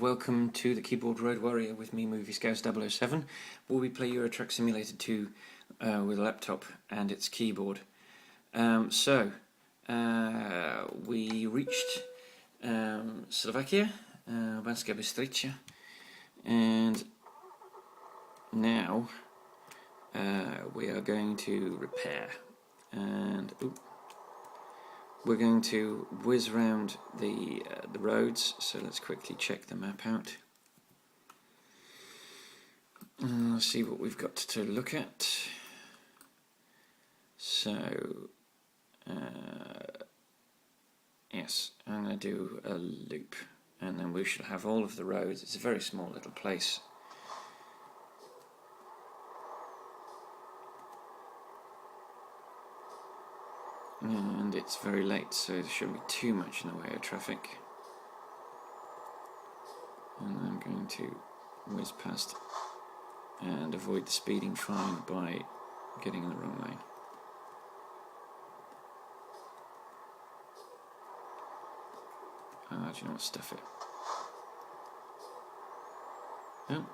welcome to the Keyboard Road Warrior with me, Movie Scouse 007, where we play Euro Truck Simulator 2 with a laptop and its keyboard. We reached Slovakia, Banska Bystrica, and now we are going to repair, and we're going to whiz around the roads, so let's quickly check the map out. Let's see what we've got to look at. So, yes, I'm going to do a loop, and then we should have all of the roads. It's a very small little place. And it's very late, so there shouldn't be too much in the way of traffic. And I'm going to whiz past and avoid the speeding fine by getting in the wrong lane. Do you know what? Stuff it. Oh,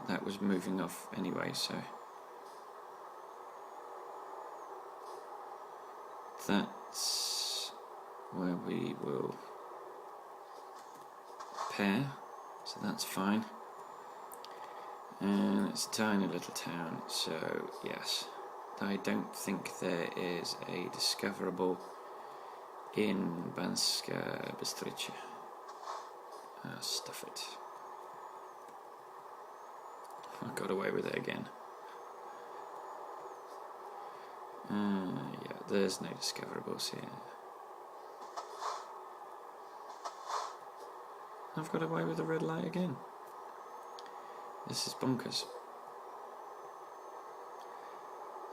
that was moving off anyway, so that's where we will pair, so that's fine. And it's a tiny little town, so yes, I don't think there is a discoverable in Banska Bystrica. Stuff it. I got away with it again. Yeah, there's no discoverables here. I've got away with the red light again. This is bonkers.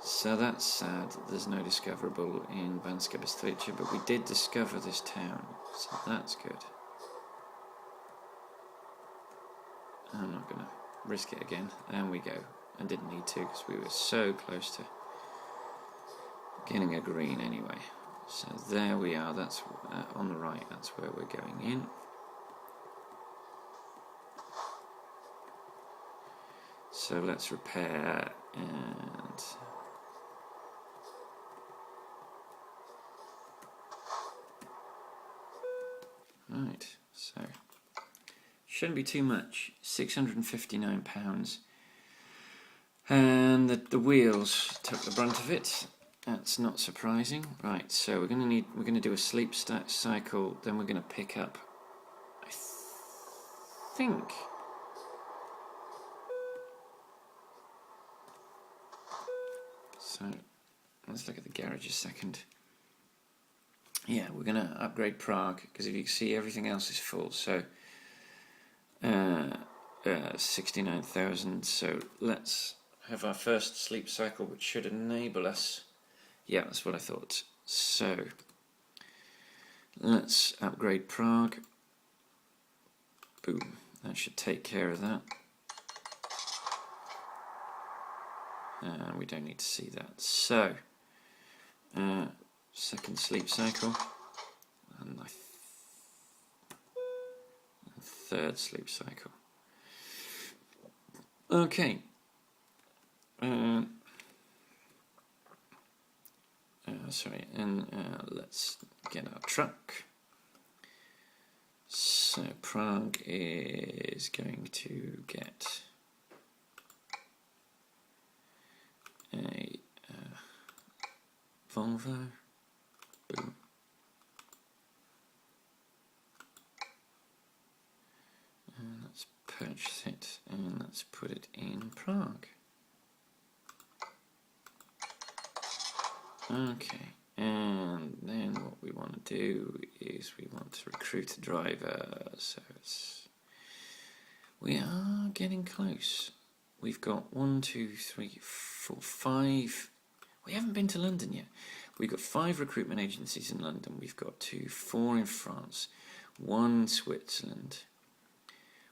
So that's sad that there's no discoverable in Banska Bystrica, but we did discover this town, so that's good. I'm not going to risk it again. And we go. I didn't need to because we were so close to getting a green anyway. So there we are, that's on the right, that's where we're going in. So let's repair and right, so shouldn't be too much. £659, and the wheels took the brunt of it. That's not surprising. Right, so we're going to do a sleep cycle, then we're going to pick up, I think, so let's look at the garage a second. Yeah, we're going to upgrade Prague, because if you can see, everything else is full, so 69,000, so let's have our first sleep cycle, which should enable us. Yeah, that's what I thought. So let's upgrade Prague. Boom, that should take care of that. We don't need to see that. So second sleep cycle, and third sleep cycle. Okay. Let's get our truck. So Prague is going to get a Volvo. Boom. And let's purchase it and let's put it in Prague. Okay, and then what we want to do is we want to recruit a driver, so we are getting close. We've got 1, 2, 3, 4, 5. We haven't been to London yet. We've got 5 recruitment agencies in London. We've got 4 in France, 1 in Switzerland,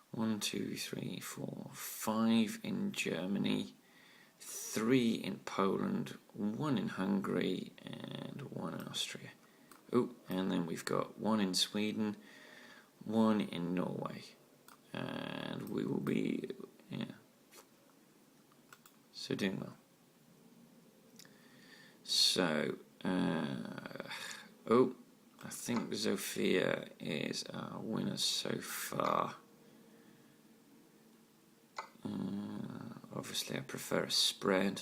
1, 2, 3, 4, 5 in Germany, 3 in Poland, 1 in Hungary, and 1 in Austria. Oh, and then we've got 1 in Sweden, 1 in Norway, and we will be, so doing well. So, I think Zofia is our winner so far. Obviously I prefer a spread,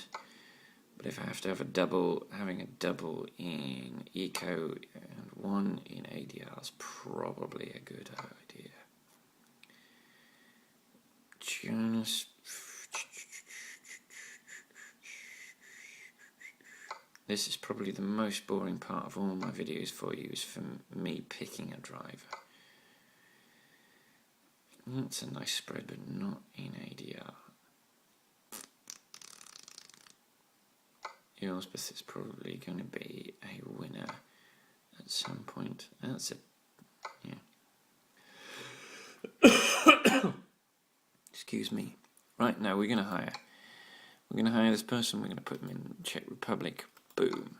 but if I have to have a double, having a double in Eco and one in ADR is probably a good idea. Jonas. This is probably the most boring part of all my videos for you, is for me picking a driver. That's a nice spread, but not in ADR. Elspeth is probably going to be a winner at some point. That's it. Yeah. Excuse me. Right, now we're going to hire. We're going to hire this person. We're going to put them in Czech Republic. Boom.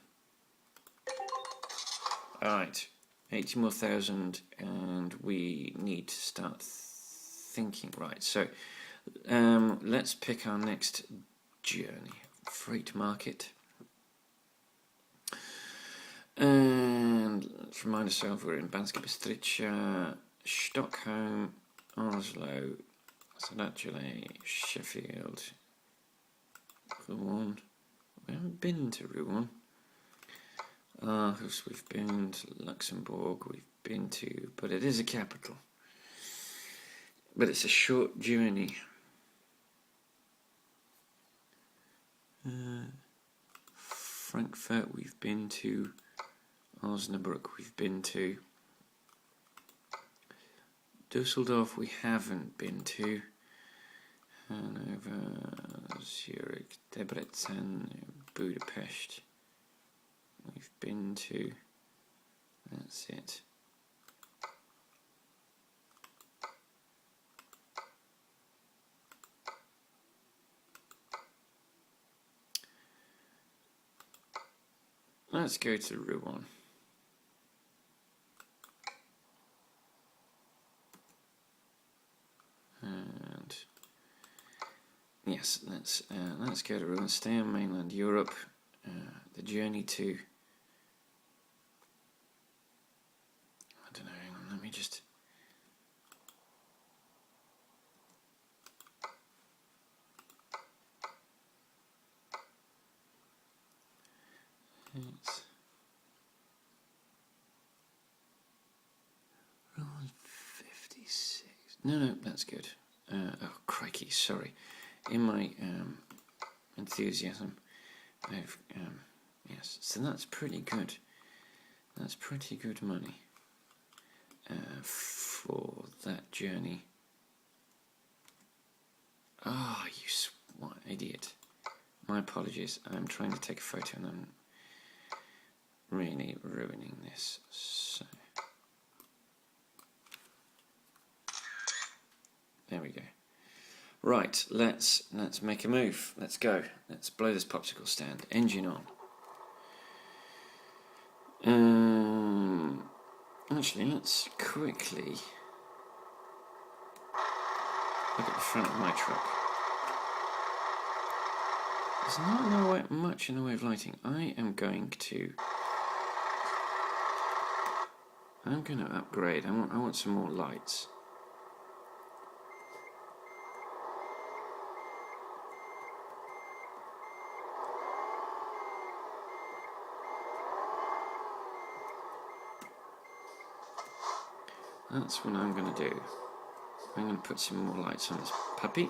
Alright, 80 more thousand, and we need to start thinking. Right, so let's pick our next journey. Freight market. And let's remind ourselves we're in Banska Bystrica, Stockholm, Oslo, Sadachele, Sheffield, Rouen. We haven't been to Rouen. Aarhus we've been to, Luxembourg we've been to, but it is a capital. But it's a short journey. Frankfurt we've been to, Osnabrück we've been to, Düsseldorf we haven't been to, Hanover, Zurich, Debrecen, Budapest we've been to. That's it. Let's go to Rouen. And yes, let's go to Rouen. Stay on mainland Europe. The journey to, I don't know. Hang on, let me just. It's Rouen 56. No, that's good. Oh, crikey, sorry. In my enthusiasm, I've yes. So that's pretty good. That's pretty good money for that journey. Ah, what idiot! My apologies. I'm trying to take a photo and I'm really ruining this. So there we go. Right, let's make a move. Let's go. Let's blow this popsicle stand. Engine on. Actually, let's quickly look at the front of my truck. There's not much in the way of lighting. I'm going to upgrade. I want some more lights. That's what I'm going to do. I'm going to put some more lights on this puppy.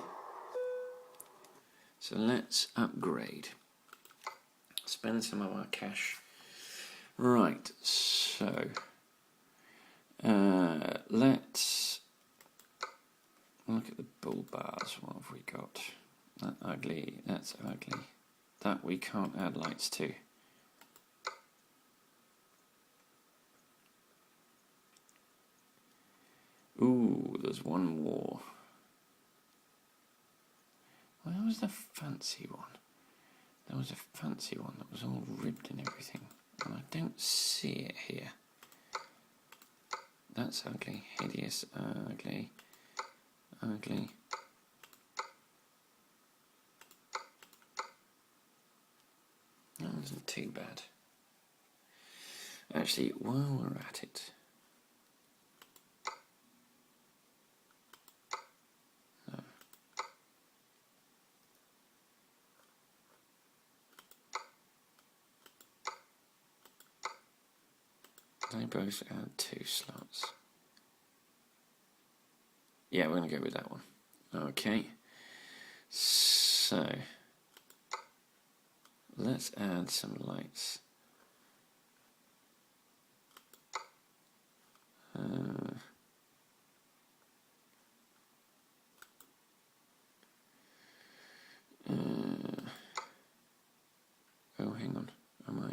So let's upgrade. Spend some of our cash. Right, so let's look at the bull bars. What have we got? That's ugly. That we can't add lights to. Ooh, there's one more. Where was the fancy one? There was a fancy one that was all ribbed and everything, and I don't see it here. That's ugly, hideous, ugly. ugly. That wasn't too bad. Actually, while we're at it, they both add 2 slots. Yeah, we're going to go with that one. Okay, so let's add some lights. Oh, hang on. Am I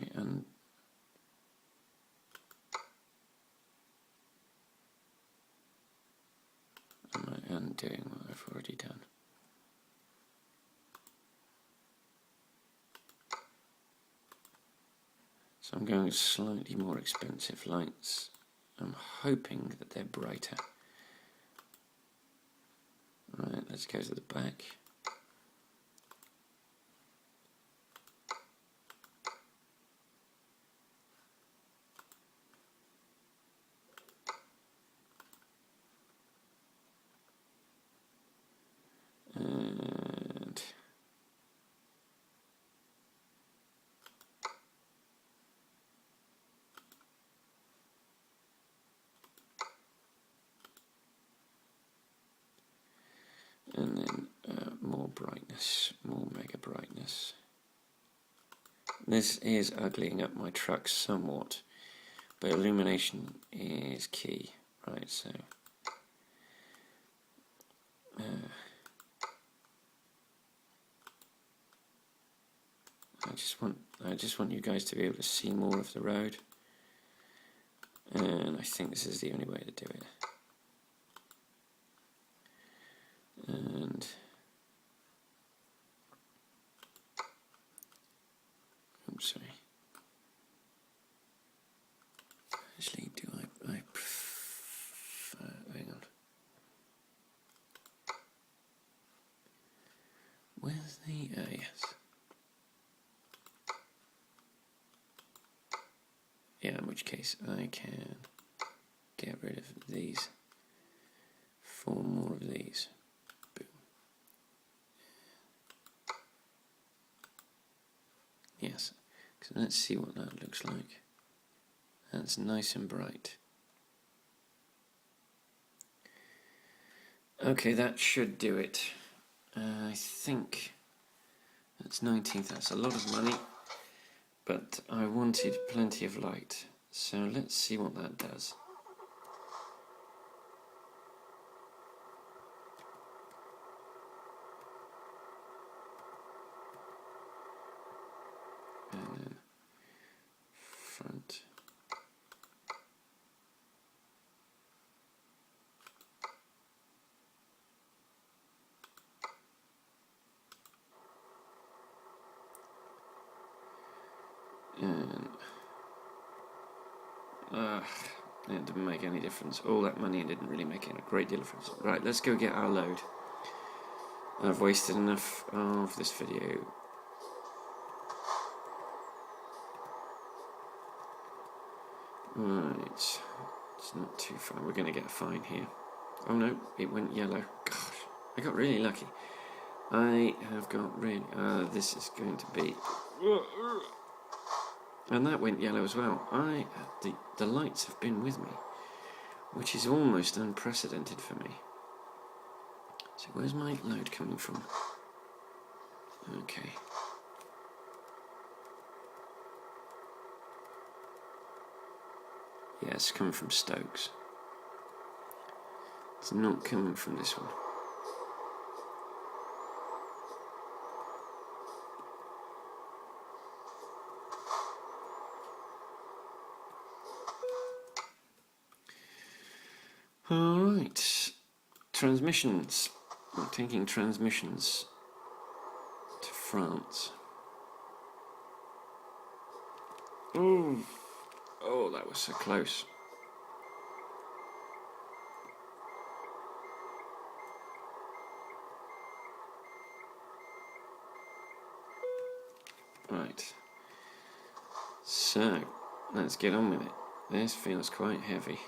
undoing what I've already done? So I'm going with slightly more expensive lights. I'm hoping that they're brighter. Right, let's go to the back. And then more brightness, more mega brightness. This is uglying up my truck somewhat, but illumination is key, right? So I just want you guys to be able to see more of the road, and I think this is the only way to do it. And oops, sorry. Actually, do I prefer, hang on. Where's the, yes. Yeah, in which case I can get rid of these. 4 more of these. Boom. Yes, so let's see what that looks like. That's nice and bright. Okay, that should do it. I think that's 19th. That's a lot of money, but I wanted plenty of light. So let's see what that does. And then front. And it didn't make any difference. All that money didn't really make a great deal of difference. Right, let's go get our load. I've wasted enough of this video. Right, it's not too far. We're going to get a fine here. Oh no, it went yellow. Gosh, I got really lucky. I have got really... this is going to be... And that went yellow as well. The lights have been with me, which is almost unprecedented for me. So where's my load coming from? Okay. Yeah, it's coming from Stokes. It's not coming from this one. Alright, transmissions. I'm taking transmissions to France. Ooh. Oh, that was so close. Right. So, let's get on with it. This feels quite heavy.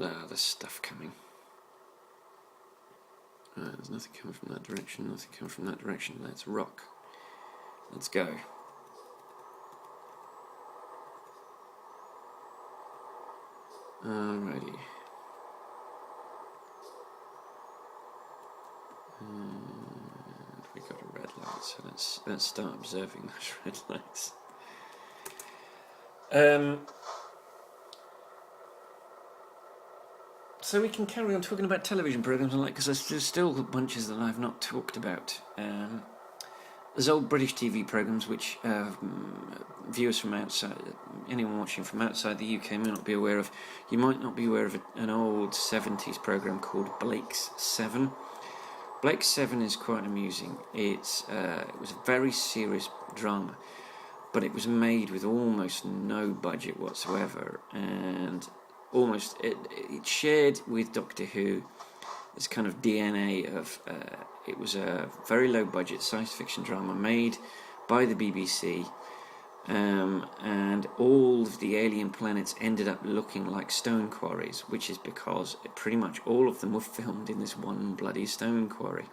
Ah, there's stuff coming. There's nothing coming from that direction, nothing coming from that direction. Let's rock. Let's go. Alrighty. And we got a red light, so let's start observing those red lights. So we can carry on talking about television programs and because there's still bunches that I've not talked about. There's old British TV programs which viewers from outside, anyone watching from outside the UK may not be aware of. You might not be aware of an old 70s program called Blake's 7. Blake's 7 is quite amusing. It was a very serious drama, but it was made with almost no budget whatsoever, and almost it shared with Doctor Who this kind of DNA of it was a very low budget science fiction drama made by the BBC, and all of the alien planets ended up looking like stone quarries, which is because pretty much all of them were filmed in this one bloody stone quarry.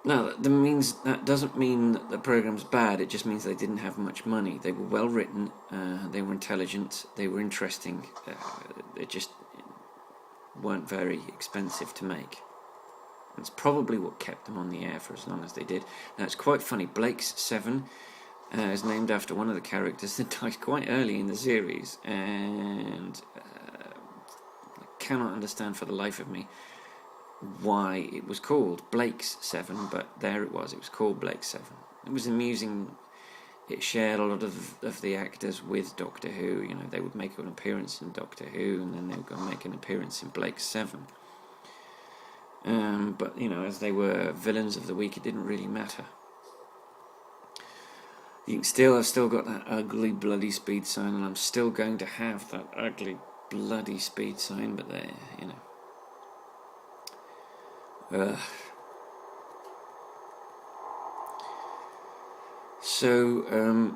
Now, that doesn't mean that the program's bad, it just means they didn't have much money. They were well written, they were intelligent, they were interesting, they just weren't very expensive to make. That's probably what kept them on the air for as long as they did. Now, it's quite funny, Blake's 7 is named after one of the characters that died quite early in the series, and I cannot understand for the life of me why it was called Blake's 7, but there it was called Blake's 7. It was amusing. It shared a lot of the actors with Doctor Who. You know, they would make an appearance in Doctor Who, and then they would go and make an appearance in Blake's 7. But, you know, as they were villains of the week, it didn't really matter. I've still got that ugly bloody speed sign, and I'm still going to have that ugly bloody speed sign, but there, you know. So,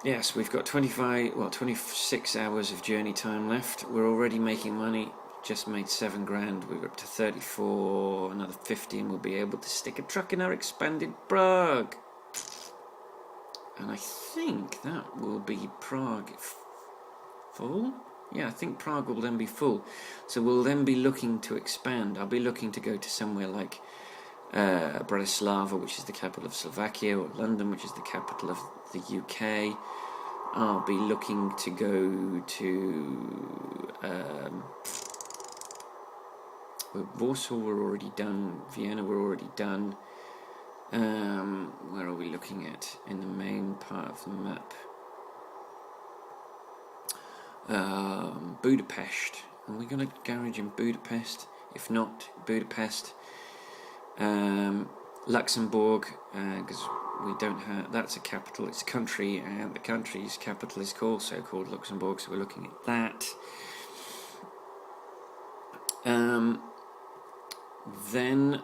yes, we've got 26 hours of journey time left. We're already making money. Just made £7,000. We're up to 34. Another 50, and we'll be able to stick a truck in our expanded Prague. And I think that will be Prague full. Yeah, I think Prague will then be full. So we'll then be looking to expand. I'll be looking to go to somewhere like Bratislava, which is the capital of Slovakia, or London, which is the capital of the UK. I'll be looking to go to Warsaw, we're already done. Vienna, we're already done. Where are we looking at in the main part of the map? Budapest. Are we got a garage in Budapest? If not, Budapest. Luxembourg, because we don't have. That's a capital. It's a country, and the country's capital is also called Luxembourg. So we're looking at that. Then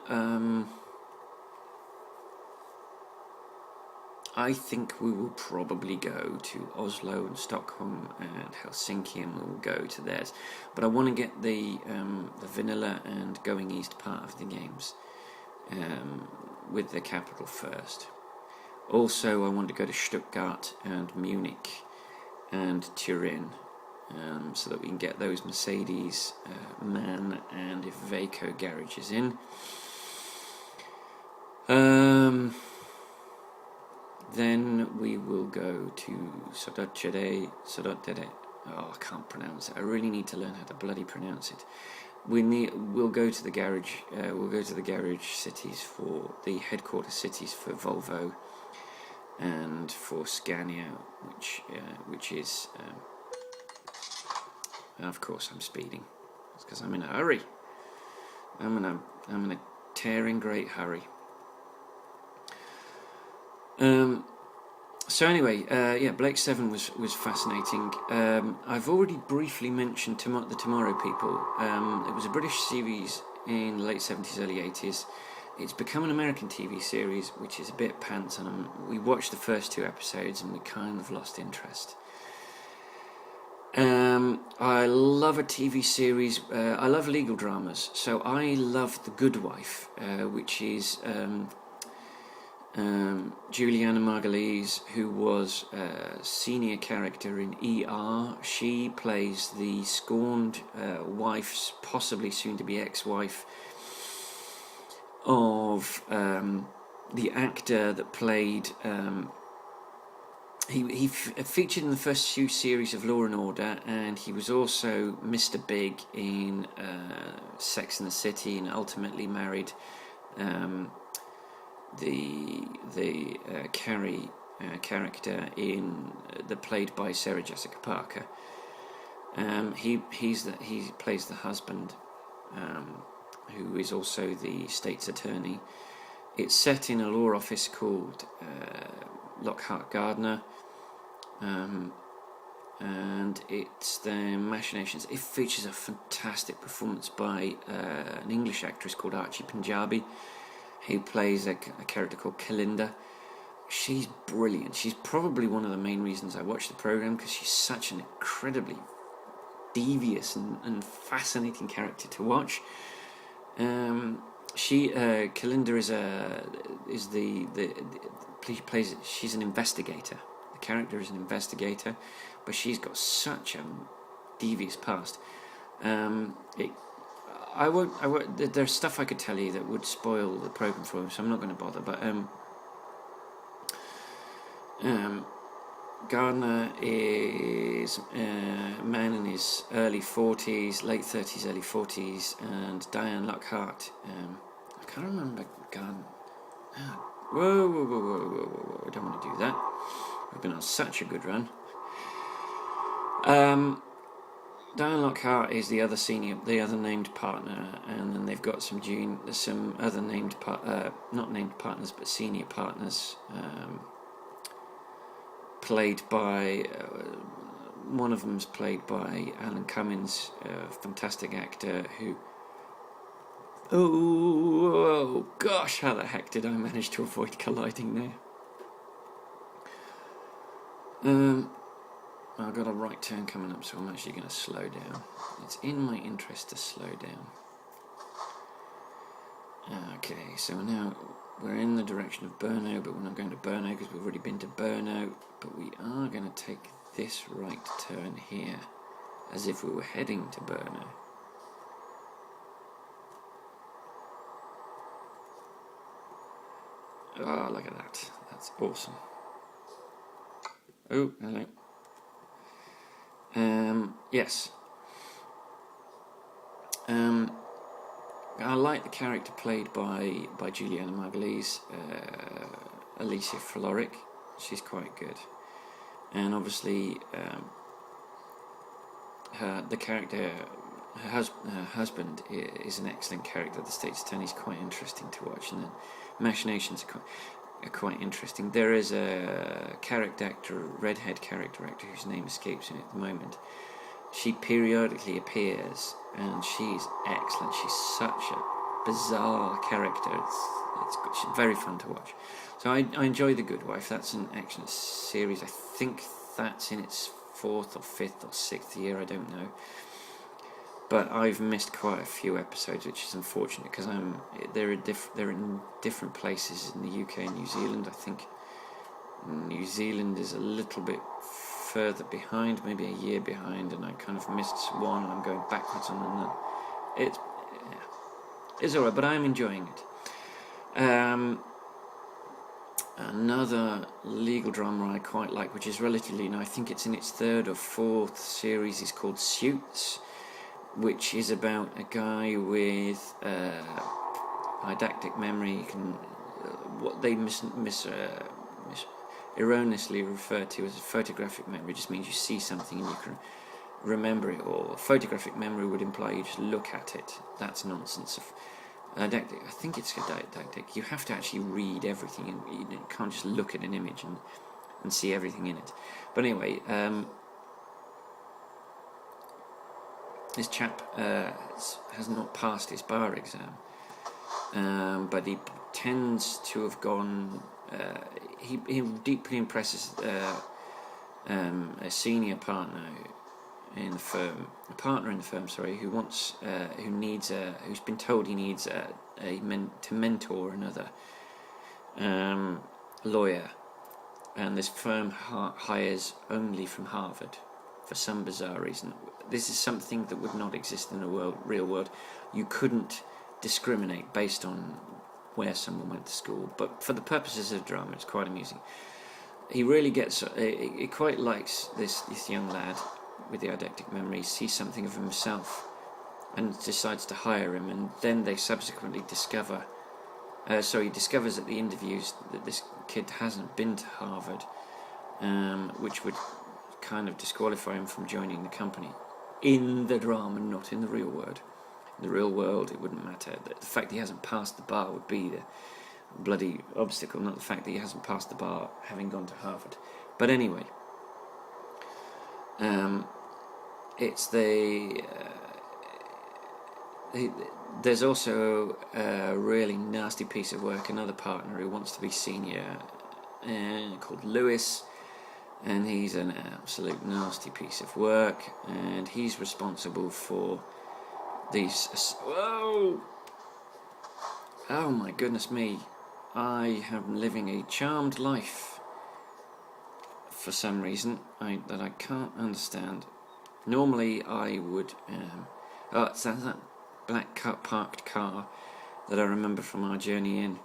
I think we will probably go to Oslo and Stockholm and Helsinki, and we'll go to theirs. But I want to get the vanilla and going east part of the games with the capital first. Also, I want to go to Stuttgart and Munich and Turin, so that we can get those Mercedes, MAN and Iveco garages in. Then we will go to Sodottere. Oh, I can't pronounce it. I really need to learn how to bloody pronounce it. We'll go to the garage. We'll go to the garage cities for the headquarter cities for Volvo and for Scania, which is. Of course, I'm speeding. It's because I'm in a hurry. I'm in a tearing great hurry. So anyway, yeah, Blake 7 was fascinating. I've already briefly mentioned the Tomorrow People. It was a British series in the late 70s, early 80s. It's become an American TV series, which is a bit pants, and we watched the first 2 episodes and we kind of lost interest. I love a TV series. I love legal dramas, so I love The Good Wife, which is Juliana Margulies, who was a senior character in ER. She plays the scorned wife's, possibly soon-to-be ex-wife, of the actor that played... He featured in the first 2 series of Law and Order, and he was also Mr. Big in Sex and the City, and ultimately married the Carrie character in played by Sarah Jessica Parker. He plays the husband, who is also the state's attorney. It's set in a law office called Lockhart Gardner, and it's their machinations. It features a fantastic performance by an English actress called Archie Punjabi, who plays a character called Kalinda. She's brilliant. She's probably one of the main reasons I watch the programme, because she's such an incredibly devious and fascinating character to watch. Kalinda she's an investigator. The character is an investigator, but she's got such a devious past. There's stuff I could tell you that would spoil the program for you, so I'm not going to bother. But Gardner is a man in his early 40s, late 30s, early 40s, and Diane Lockhart. I can't remember Gardner. Whoa! I don't want to do that. We've been on such a good run. Diane Lockhart is the other named partner, and then they've got some other not named partners, but senior partners, played by one of them's played by Alan Cummins, a fantastic actor who. Oh gosh, how the heck did I manage to avoid colliding there? I've got a right turn coming up, so I'm actually going to slow down. It's in my interest to slow down. Okay, so now we're in the direction of Brno, but we're not going to Brno because we've already been to Brno. But we are going to take this right turn here, as if we were heading to Brno. Oh, look at that. That's awesome. Oh, hello. Yes. I like the character played by Juliana Margulies, Alicia Florrick. She's quite good. And obviously, her husband is an excellent character. The state's attorney's quite interesting to watch, and the machinations are quite interesting. There is a redhead character actor whose name escapes me at the moment. She periodically appears, and she's excellent. She's such a bizarre character. She's very fun to watch. So I enjoy The Good Wife. That's an action series. I think that's in its 4th or 5th or 6th year. I don't know. But I've missed quite a few episodes, which is unfortunate because they're in different places in the UK and New Zealand. I think New Zealand is a little bit further behind, maybe a year behind, and I kind of missed one, and I'm going backwards on another. It's alright, but I'm enjoying it. Another legal drama I quite like, which is relatively new, I think it's in its 3rd or 4th series, is called Suits, which is about a guy with eidetic memory. What they erroneously refer to as a photographic memory just means you see something and you can remember it all. Photographic memory would imply you just look at it. That's nonsense. Eidetic, I think it's eidetic. You have to actually read everything, and you can't just look at an image. And and see everything in it. But anyway, this chap has not passed his bar exam, but he tends to have gone. He deeply impresses a senior partner in the firm, who's been told he needs to mentor another lawyer, and this firm hires only from Harvard for some bizarre reason. This is something that would not exist in the real world. You couldn't discriminate based on where someone went to school, but for the purposes of drama, it's quite amusing. He really gets. He quite likes this young lad with the eidetic memory, sees something of himself, and decides to hire him. And then they subsequently discover. He discovers at the interviews that this kid hasn't been to Harvard, which would kind of disqualify him from joining the company. In the drama, not in the real world. In the real world, it wouldn't matter. The fact he hasn't passed the bar would be the bloody obstacle, not the fact that he hasn't passed the bar having gone to Harvard. But anyway, it's there's also a really nasty piece of work, another partner who wants to be senior, called Lewis, and he's an absolute nasty piece of work, and he's responsible for these. Whoa! Oh my goodness me! I am living a charmed life for some reason that I can't understand. Normally I would. It's that black parked car that I remember from our journey in.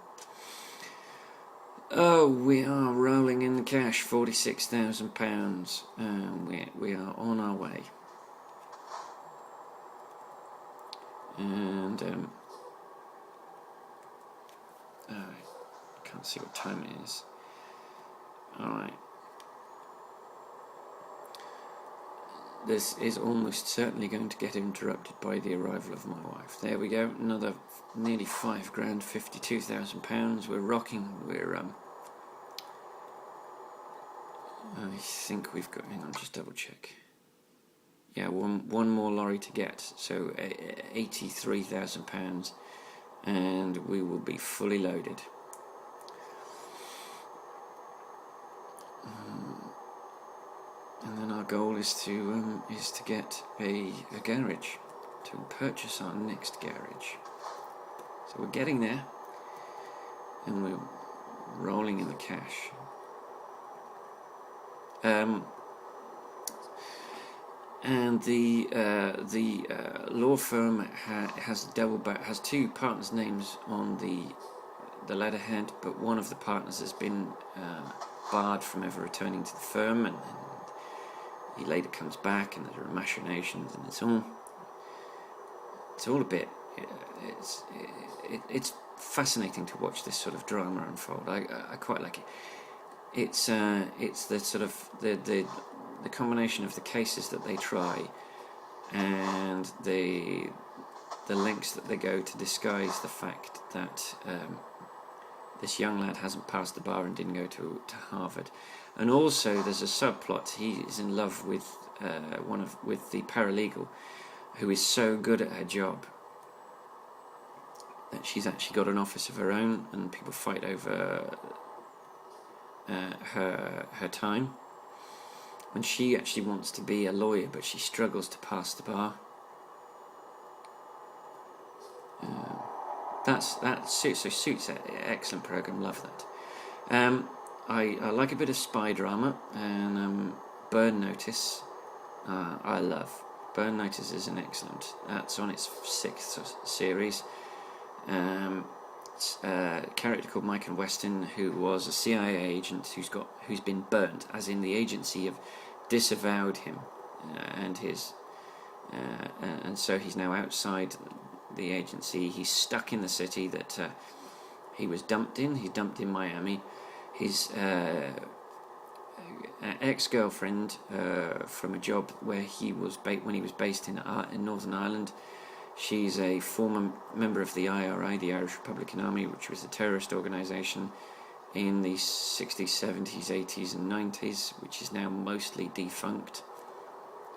Oh, we are rolling in the cash, £46,000, and we are on our way. And I can't see what time it is. Alright. This is almost certainly going to get interrupted by the arrival of my wife. There we go, another nearly £5,000, £52,000. We're rocking. I think we've got. Hang on, just double check. Yeah, one more lorry to get, so £83,000, and we will be fully loaded. And then our goal is to get a garage, to purchase our next garage. So we're getting there, and we're rolling in the cash. And the law firm has two partners' names on the letterhead, but one of the partners has been barred from ever returning to the firm, and he later comes back, and there are machinations, and it's all a bit. It's fascinating to watch this sort of drama unfold. I quite like it. It's the sort of the combination of the cases that they try and the lengths that they go to disguise the fact that this young lad hasn't passed the bar and didn't go to Harvard. And also there's a subplot. He is in love with with the paralegal, who is so good at her job that she's actually got an office of her own, and people fight over her time, when she actually wants to be a lawyer, but she struggles to pass the bar. That suits an excellent program. Love that. I like a bit of spy drama, and Burn Notice. I love Burn Notice is an excellent. That's on its 6th series. It's a character called Michael Weston, who was a CIA agent who's been burnt, as in the agency have disavowed him and his and so he's now outside the agency. He's stuck in the city that he was dumped in. He's dumped in Miami. His ex-girlfriend from a job where he was when he was based in Northern Ireland. She's a former member of the IRA, the Irish Republican Army, which was a terrorist organisation, in the 60s, 70s, 80s and 90s, which is now mostly defunct.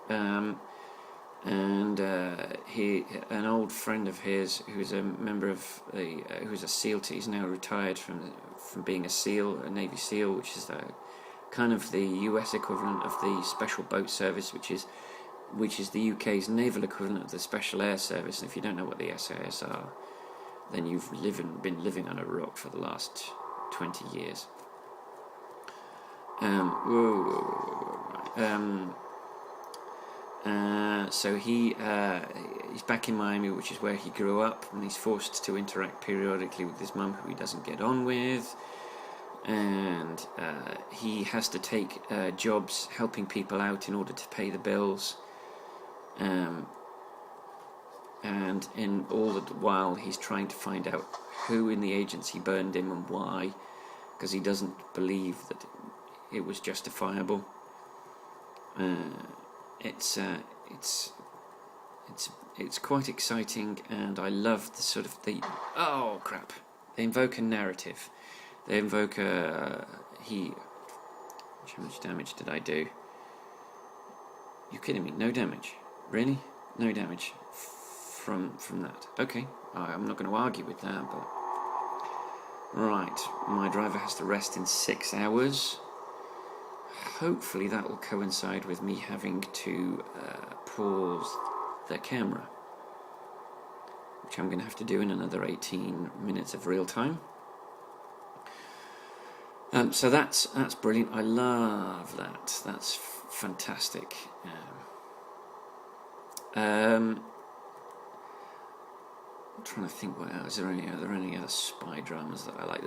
And an old friend of his, who's a member of who's a SEAL, he's now retired from being a SEAL, a Navy SEAL, which is kind of the US equivalent of the Special Boat Service, which is the UK's naval equivalent of the Special Air Service. And if you don't know what the SAS are, then you've been living on a rock for the last 20 years. So he's back in Miami, which is where he grew up, and he's forced to interact periodically with his mum, who he doesn't get on with, and he has to take jobs helping people out in order to pay the bills, and in all the while he's trying to find out who in the agency burned him and why, because he doesn't believe that it was justifiable. It's quite exciting, and I love the sort of they invoke a narrative. They invoke how much damage did I do? You're kidding me? No damage? Really? No damage from that? Okay, I'm not going to argue with that, but right, my driver has to rest in 6 hours. Hopefully that will coincide with me having to pause the camera, which I'm going to have to do in another 18 minutes of real time. So that's brilliant. I love that. That's fantastic. I'm trying to think what else. Are there any other spy dramas that I like?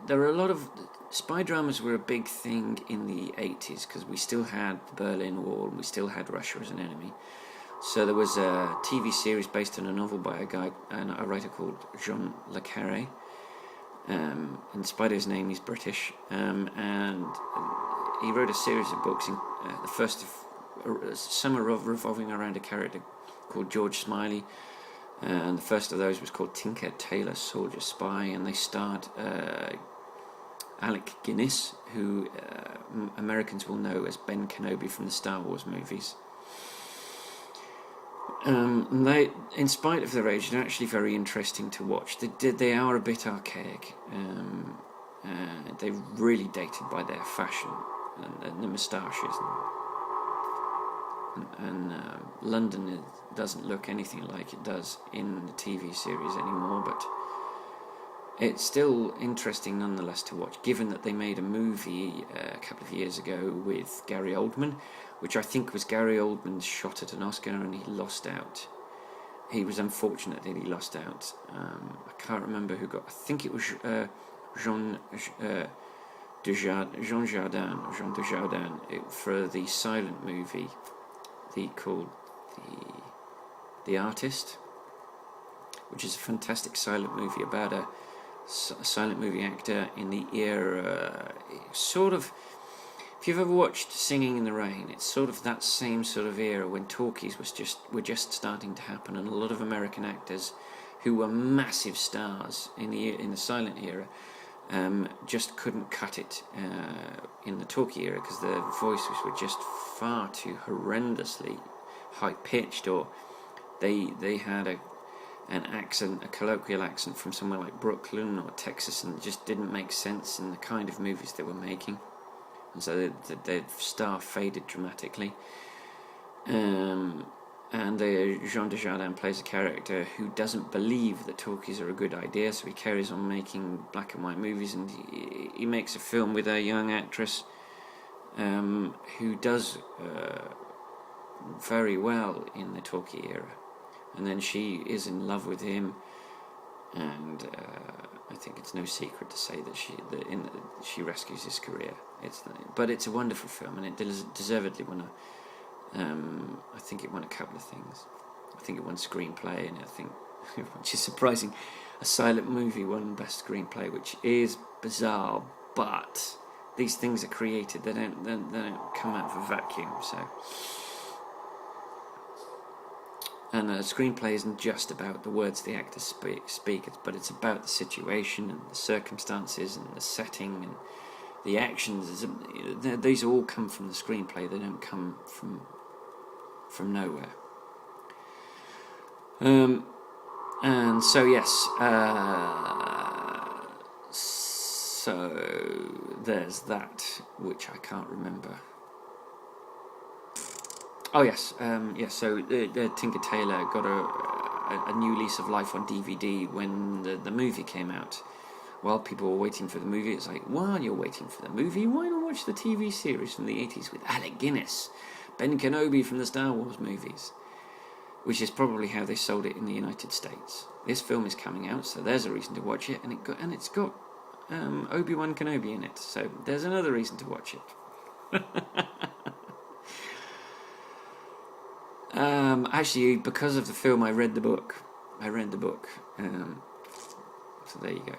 There are a lot of spy dramas. Were a big thing in the 80s because we still had the Berlin Wall and we still had Russia as an enemy. So there was a TV series based on a novel by a writer called Jean Le Carré. In spite of his name, he's British, and he wrote a series of books. The first of some are revolving around a character called George Smiley. And the first of those was called Tinker, Tailor, Soldier, Spy, and they starred Alec Guinness, who Americans will know as Ben Kenobi from the Star Wars movies. And they, in spite of their age, they're actually very interesting to watch. They are a bit archaic. They're really dated by their fashion and the moustaches. And London doesn't look anything like it does in the TV series anymore, but it's still interesting nonetheless to watch, given that they made a movie a couple of years ago with Gary Oldman, which I think was Gary Oldman's shot at an Oscar, and he lost out. He was unfortunate that he lost out. I can't remember who got. I think it was Jean Dujardin for the silent movie. Called the Artist, which is a fantastic silent movie about a silent movie actor in the era, sort of. If you've ever watched Singing in the Rain, it's sort of that same sort of era when talkies were just starting to happen, and a lot of American actors who were massive stars in the silent era just couldn't cut it in the talkie era because their voices were just far too horrendously high-pitched, or they had an accent, a colloquial accent from somewhere like Brooklyn or Texas, and it just didn't make sense in the kind of movies they were making, and so their star faded dramatically. And Jean Dujardin plays a character who doesn't believe that talkies are a good idea, so he carries on making black and white movies, and he makes a film with a young actress who does very well in the talkie era, and then she is in love with him, and I think it's no secret to say that she rescues his career. But it's a wonderful film, and it deservedly won I think it won a couple of things. I think it won screenplay, and I think, which is surprising, a silent movie won best screenplay, which is bizarre. But these things are created; they don't come out of a vacuum. So, And a screenplay isn't just about the words the actors speak, but it's about the situation and the circumstances and the setting and the actions. These all come from the screenplay. They don't come from nowhere. And so yes, so there's that, which I can't remember. Oh yes, yes. So Tinker Tailor got a new lease of life on DVD when the movie came out. While people were waiting for the movie, it's like, while you're waiting for the movie, why not watch the TV series from the 80s with Alec Guinness, Ben Kenobi from the Star Wars movies, which is probably how they sold it in the United States. This film is coming out, so there's a reason to watch it, and it's got Obi-Wan Kenobi in it, so there's another reason to watch it. Actually, because of the film, I read the book. So there you go.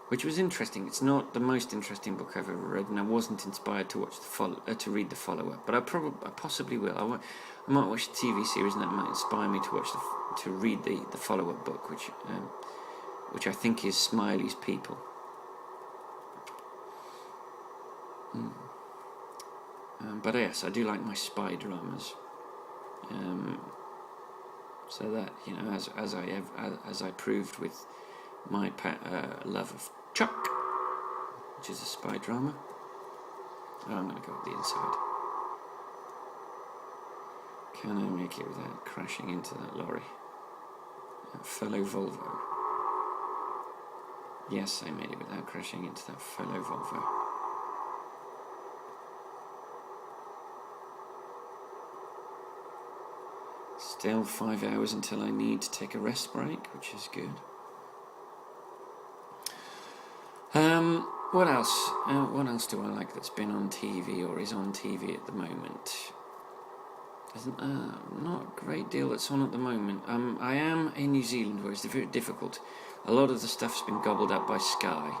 Which was interesting. It's not the most interesting book I've ever read, and I wasn't inspired to watch to read the follow-up. But I possibly will. I might watch the TV series, and that might inspire me to read the follow-up book, which I think is Smiley's People. But yes, I do like my spy dramas. So that, you know, as I proved with my love of Chuck, which is a spy drama. Oh, I'm going to go up the inside. Can I make it without crashing into that lorry? A fellow Volvo. Yes, I made it without crashing into that fellow Volvo. Still 5 hours until I need to take a rest break, which is good. What else? What else do I like that's been on TV or is on TV at the moment? There's not a great deal that's on at the moment. I am in New Zealand, where it's very difficult. A lot of the stuff's been gobbled up by Sky.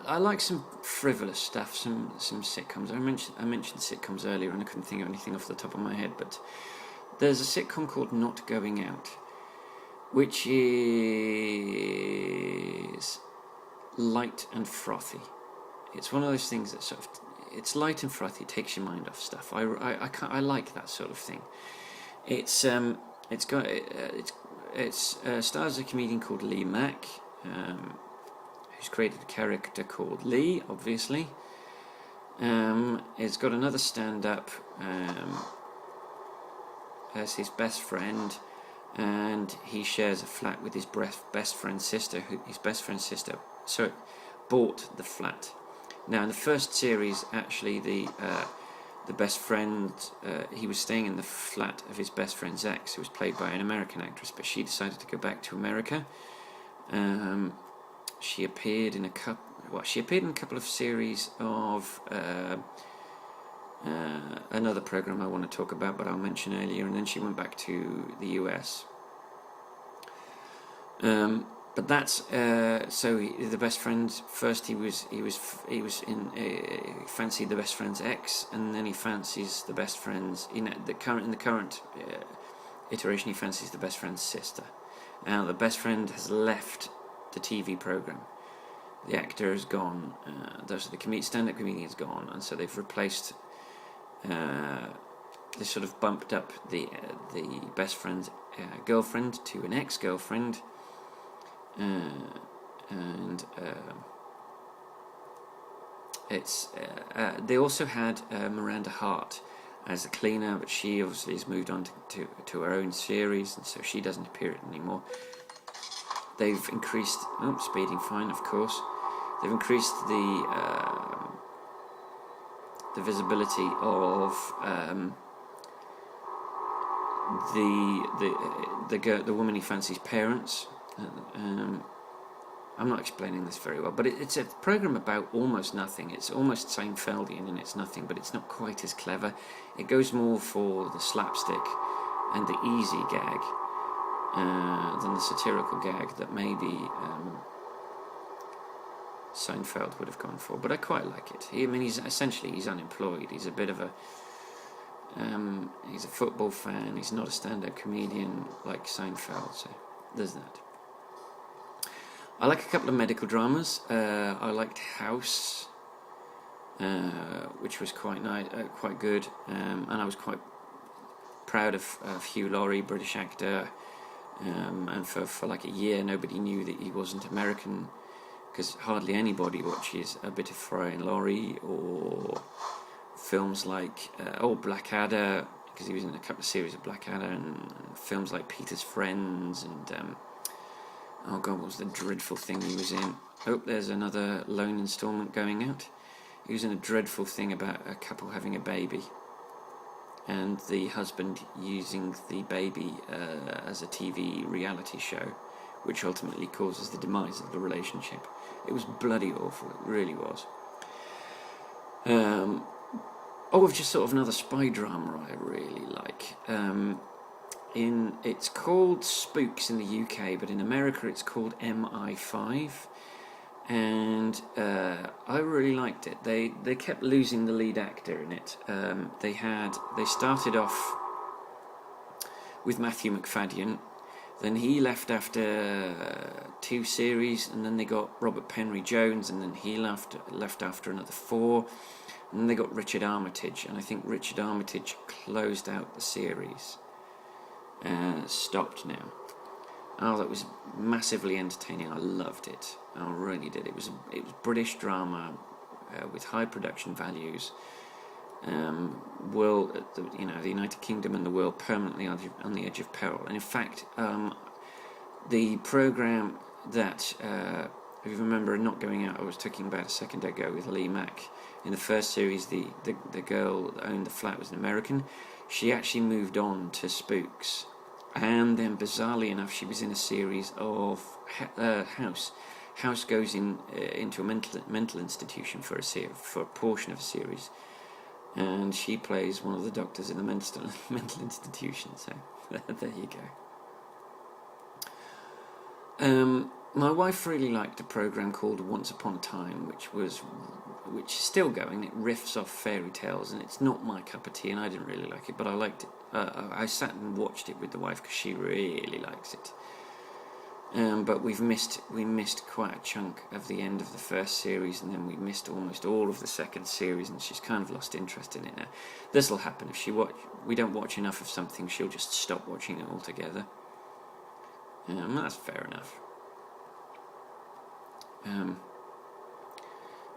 I like some frivolous stuff, some sitcoms. I mentioned sitcoms earlier, and I couldn't think of anything off the top of my head. But there's a sitcom called Not Going Out, which is light and frothy. It's one of those things that sort of, it's light and frothy, takes your mind off stuff. I like that sort of thing. It stars a comedian called Lee Mack, who's created a character called Lee, obviously. It's got another stand-up as his best friend, and he shares a flat with his best friend's sister. His best friend's sister bought the flat. Now, in the first series, actually, the best friend, he was staying in the flat of his best friend's ex, who was played by an American actress, but she decided to go back to America. She appeared in a couple of series of another program I want to talk about, but I'll mention earlier, and then she went back to the US. But that's so the best friend. First, he fancied the best friend's ex, and then he fancies the best friend's in the current iteration. He fancies the best friend's sister. Now, the best friend has left the TV program. The actor is gone. The stand-up comedian is gone, and so they've replaced. They sort of bumped up the best friend's girlfriend to an ex-girlfriend. They also had Miranda Hart as a cleaner, but she obviously has moved on to her own series, and so she doesn't appear anymore. They've increased speeding fine, of course. They've increased the visibility of the woman he fancies' parents. I'm not explaining this very well, but it's a program about almost nothing. It's almost Seinfeldian in its nothing, but it's not quite as clever. It goes more for the slapstick and the easy gag than the satirical gag that maybe Seinfeld would have gone for. But I quite like it. He's unemployed. He's a bit of a He's a football fan. He's not a stand-up comedian like Seinfeld, so there's that. I like a couple of medical dramas. I liked House, which was quite nice, quite good, and I was quite proud of Hugh Laurie, British actor. And for like a year, nobody knew that he wasn't American, because hardly anybody watches a bit of Fry and Laurie, or films like Blackadder, because he was in a couple of series of Blackadder, and films like Peter's Friends, and oh god, what was the dreadful thing he was in? Oh, there's another loan instalment going out. He was in a dreadful thing about a couple having a baby, and the husband using the baby as a TV reality show, which ultimately causes the demise of the relationship. It was bloody awful, it really was. Just sort of another spy drama I really like. It's called Spooks in the UK, but in America it's called MI5. And I really liked it. They kept losing the lead actor in it. They started off with Matthew McFadden, then he left after 2 series, and then they got Robert Penry Jones, and then he left after another 4, and then they got Richard Armitage, and I think Richard Armitage closed out the series. Stopped now. Oh, that was massively entertaining. I loved it. I really did. It was British drama with high production values. The United Kingdom and the world permanently on the edge of peril. And in fact, the programme that, if you remember not going out, I was talking about a second ago with Lee Mack. In the first series, the girl that owned the flat was an American. She actually moved on to Spooks. And then, bizarrely enough, she was in a series of House. House goes into a mental institution for a portion of a series, and she plays one of the doctors in the mental institution. So there you go. My wife really liked a program called Once Upon a Time, which is still going. It riffs off fairy tales, and it's not my cup of tea, and I didn't really like it, but I liked it. I sat and watched it with the wife because she really likes it. But we missed quite a chunk of the end of the first series, and then we missed almost all of the second series, and she's kind of lost interest in it now. This will happen if we don't watch enough of something, she'll just stop watching it altogether. That's fair enough.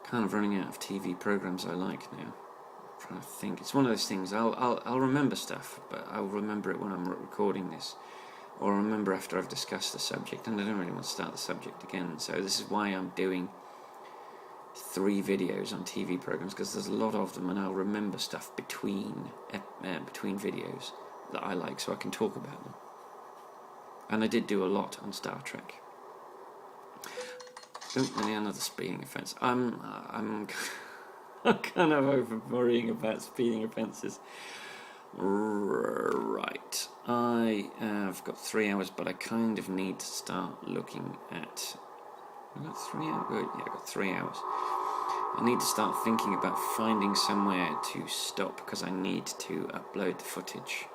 Kind of running out of TV programs I like now. I'm trying to think. It's one of those things. I'll remember stuff, but I'll remember it when I'm recording this, or I'll remember after I've discussed the subject, and I don't really want to start the subject again. So this is why I'm doing 3 videos on TV programs, because there's a lot of them, and I'll remember stuff between videos that I like, so I can talk about them. And I did do a lot on Star Trek. Another speeding offence. I'm kind of over worrying about speeding offences. Right. I have got 3 hours, but I kind of need to start looking at... I've got 3 hours? Yeah, I've got 3 hours. I need to start thinking about finding somewhere to stop, because I need to upload the footage.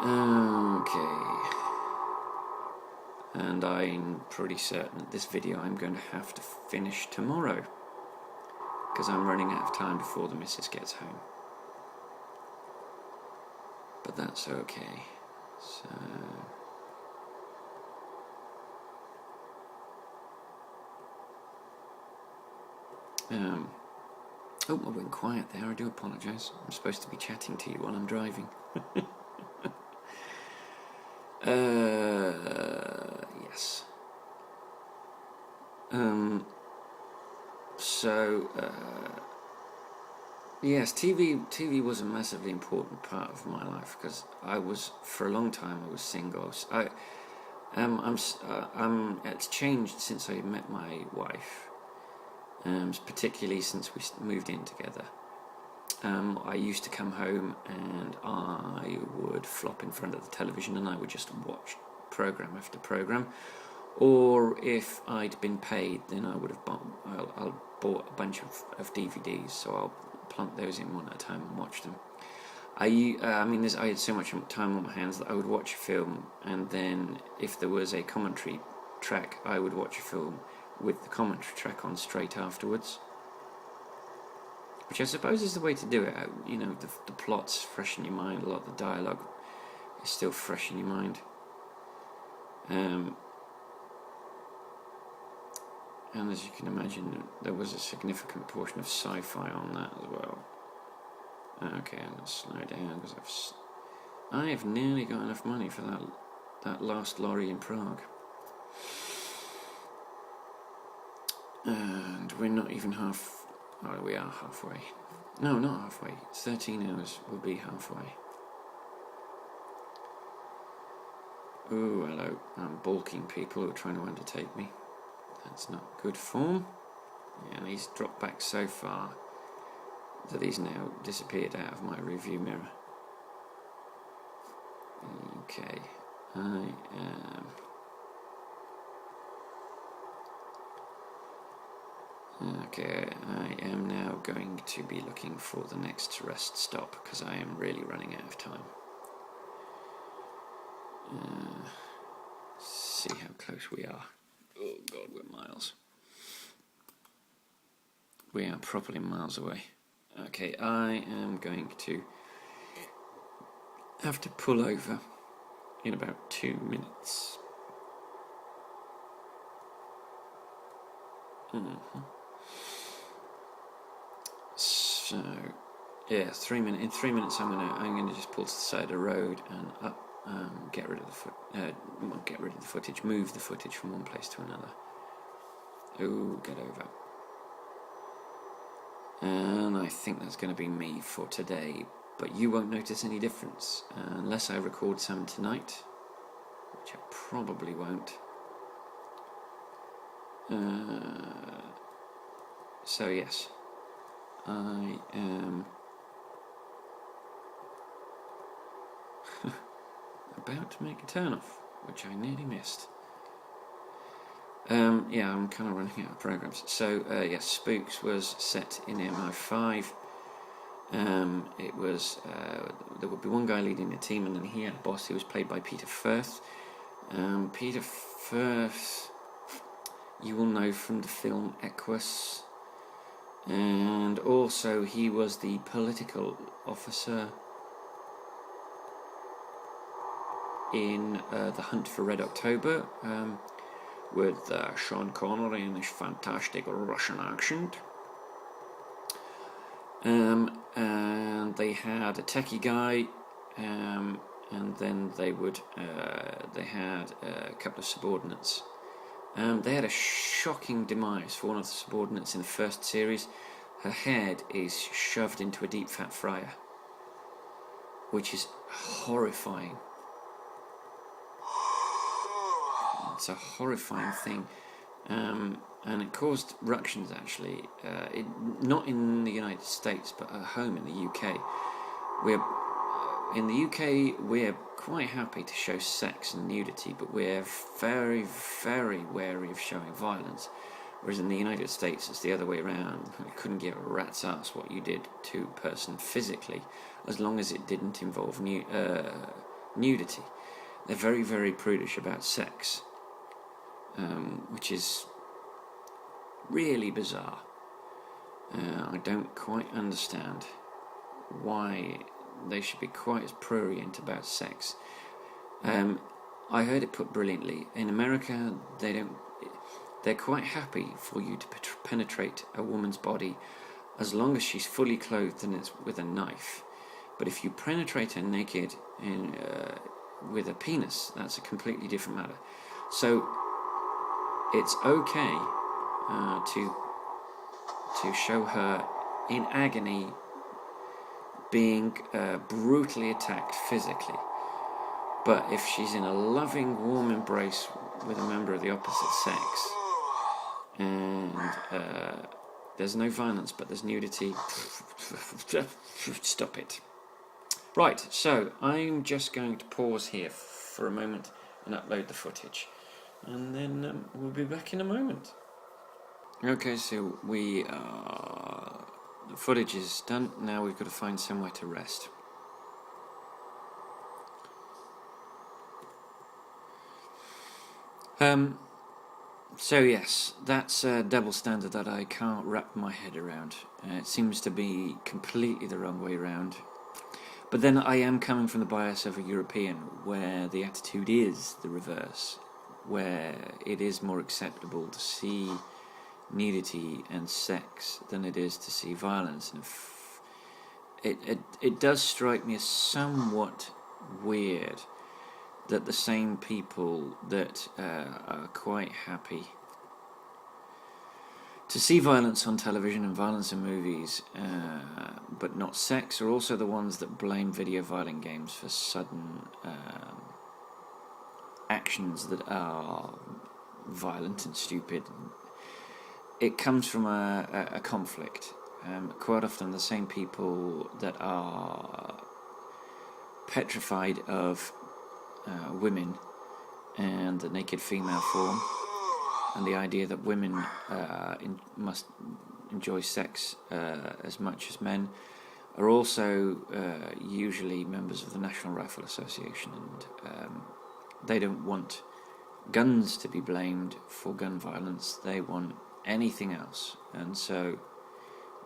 Okay. And I'm pretty certain that this video I'm going to have to finish tomorrow, because I'm running out of time before the missus gets home. But that's okay. So... I went quiet there. I do apologise. I'm supposed to be chatting to you while I'm driving. Yes. Yes, TV was a massively important part of my life, because for a long time I was single. It's changed since I met my wife, particularly since we moved in together. I used to come home and I would flop in front of the television and I would just watch programme after programme. Or if I'd been paid, then I would have bought a bunch of DVDs, so I'll plunk those in one at a time and watch them. I had so much time on my hands that I would watch a film, and then if there was a commentary track, I would watch a film with the commentary track on straight afterwards, which I suppose is the way to do it. You know, the plot's fresh in your mind, a lot of the dialogue is still fresh in your mind. And as you can imagine, there was a significant portion of sci-fi on that as well. Okay, I'm going to slow down because I've nearly got enough money for that last lorry in Prague. And we're not even we are halfway. No, not halfway. 13 hours will be halfway. Ooh, hello. I'm balking people who are trying to undertake me. That's not good form. Yeah, and he's dropped back so far that he's now disappeared out of my review mirror. Okay, I am now going to be looking for the next rest stop because I am really running out of time. See how close we are. Oh God, we're miles. We are properly miles away. Okay, I am going to have to pull over in about 2 minutes. So, yeah, 3 minutes. In 3 minutes, I'm gonna just pull to the side of the road and up. Get rid of the footage. Move the footage from one place to another. Oh, get over. And I think that's going to be me for today. But you won't notice any difference unless I record some tonight, which I probably won't. So yes, I am about to make a turn-off, which I nearly missed. Yeah, I'm kind of running out of programs. So, yes, Spooks was set in MI5. It was, there would be one guy leading the team, and then he had a boss who was played by Peter Firth. Peter Firth, you will know from the film Equus. And also, he was the political officer in The Hunt for Red October, with Sean Connery and his fantastic Russian accent. And they had a techie guy, and then they had a couple of subordinates. They had a shocking demise for one of the subordinates in the first series. Her head is shoved into a deep fat fryer, which is horrifying. It's a horrifying thing, and it caused ructions actually. Not in the United States, but at home in the UK. In the UK, we're quite happy to show sex and nudity, but we're very, very wary of showing violence. Whereas in the United States, it's the other way around. You couldn't give a rat's ass what you did to a person physically, as long as it didn't involve nudity. They're very, very prudish about sex. Which is really bizarre. I don't quite understand why they should be quite as prurient about sex. I heard it put brilliantly. In America, they're quite happy for you to penetrate a woman's body as long as she's fully clothed and it's with a knife. But if you penetrate her naked with a penis, that's a completely different matter. So it's okay to show her in agony being brutally attacked physically. But if she's in a loving, warm embrace with a member of the opposite sex, and there's no violence but there's nudity, stop it. Right, so I'm just going to pause here for a moment and upload the footage. And then we'll be back in a moment. Okay, so we are the footage is done. Now we've got to find somewhere to rest. So yes, that's a double standard that I can't wrap my head around. It seems to be completely the wrong way around. But then I am coming from the bias of a European, where the attitude is the reverse, where it is more acceptable to see nudity and sex than it is to see violence. And it does strike me as somewhat weird that the same people that are quite happy to see violence on television and violence in movies, but not sex, are also the ones that blame video violent games for sudden actions that are violent and stupid. It comes from a conflict. Quite often the same people that are petrified of women and the naked female form, and the idea that women must enjoy sex as much as men, are also usually members of the National Rifle Association, and they don't want guns to be blamed for gun violence. They want anything else, and so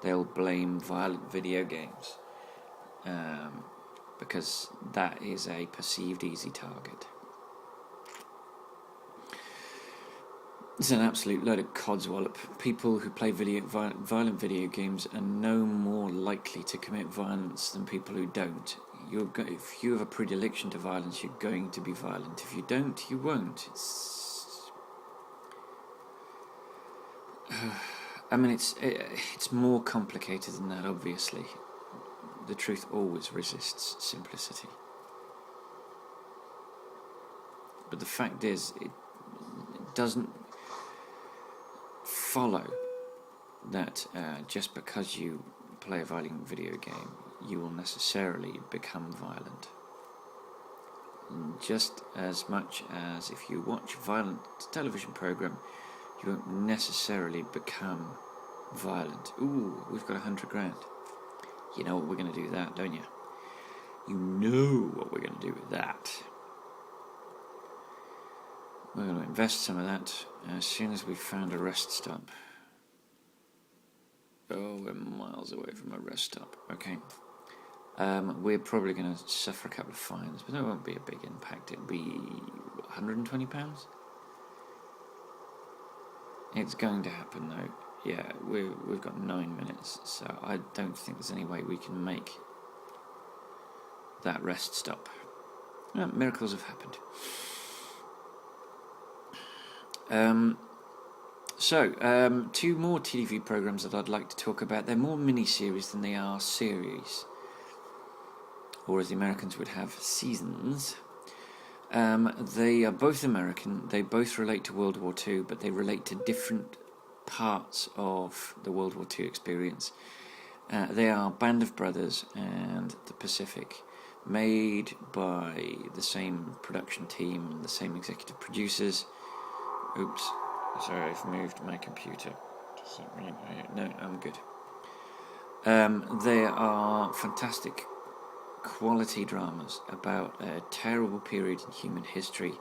they'll blame violent video games because that is a perceived easy target. It's an absolute load of codswallop. People who play violent video games are no more likely to commit violence than people who don't. If you have a predilection to violence, you're going to be violent. If you don't, you won't. It's more complicated than that, obviously. The truth always resists simplicity. But the fact is, it doesn't follow that just because you play a violent video game, you will necessarily become violent. Just as much as if you watch a violent television program, you won't necessarily become violent. Ooh, we've got 100 grand. You know what we're going to do with that, don't you? You know what we're going to do with that. We're going to invest some of that as soon as we've found a rest stop. Oh, we're miles away from a rest stop. Okay. We're probably going to suffer a couple of fines, but there won't be a big impact. It'll be £120. It's going to happen, though. Yeah, we've got 9 minutes, so I don't think there's any way we can make that rest stop. Miracles have happened. Two more TV programs that I'd like to talk about. They're more mini-series than they are series, or as the Americans would have, seasons. They are both American. They both relate to World War II, but they relate to different parts of the World War II experience. They are Band of Brothers and The Pacific, made by the same production team and the same executive producers. Oops, sorry, I've moved my computer. No, I'm good. They are fantastic quality dramas about a terrible period in human history.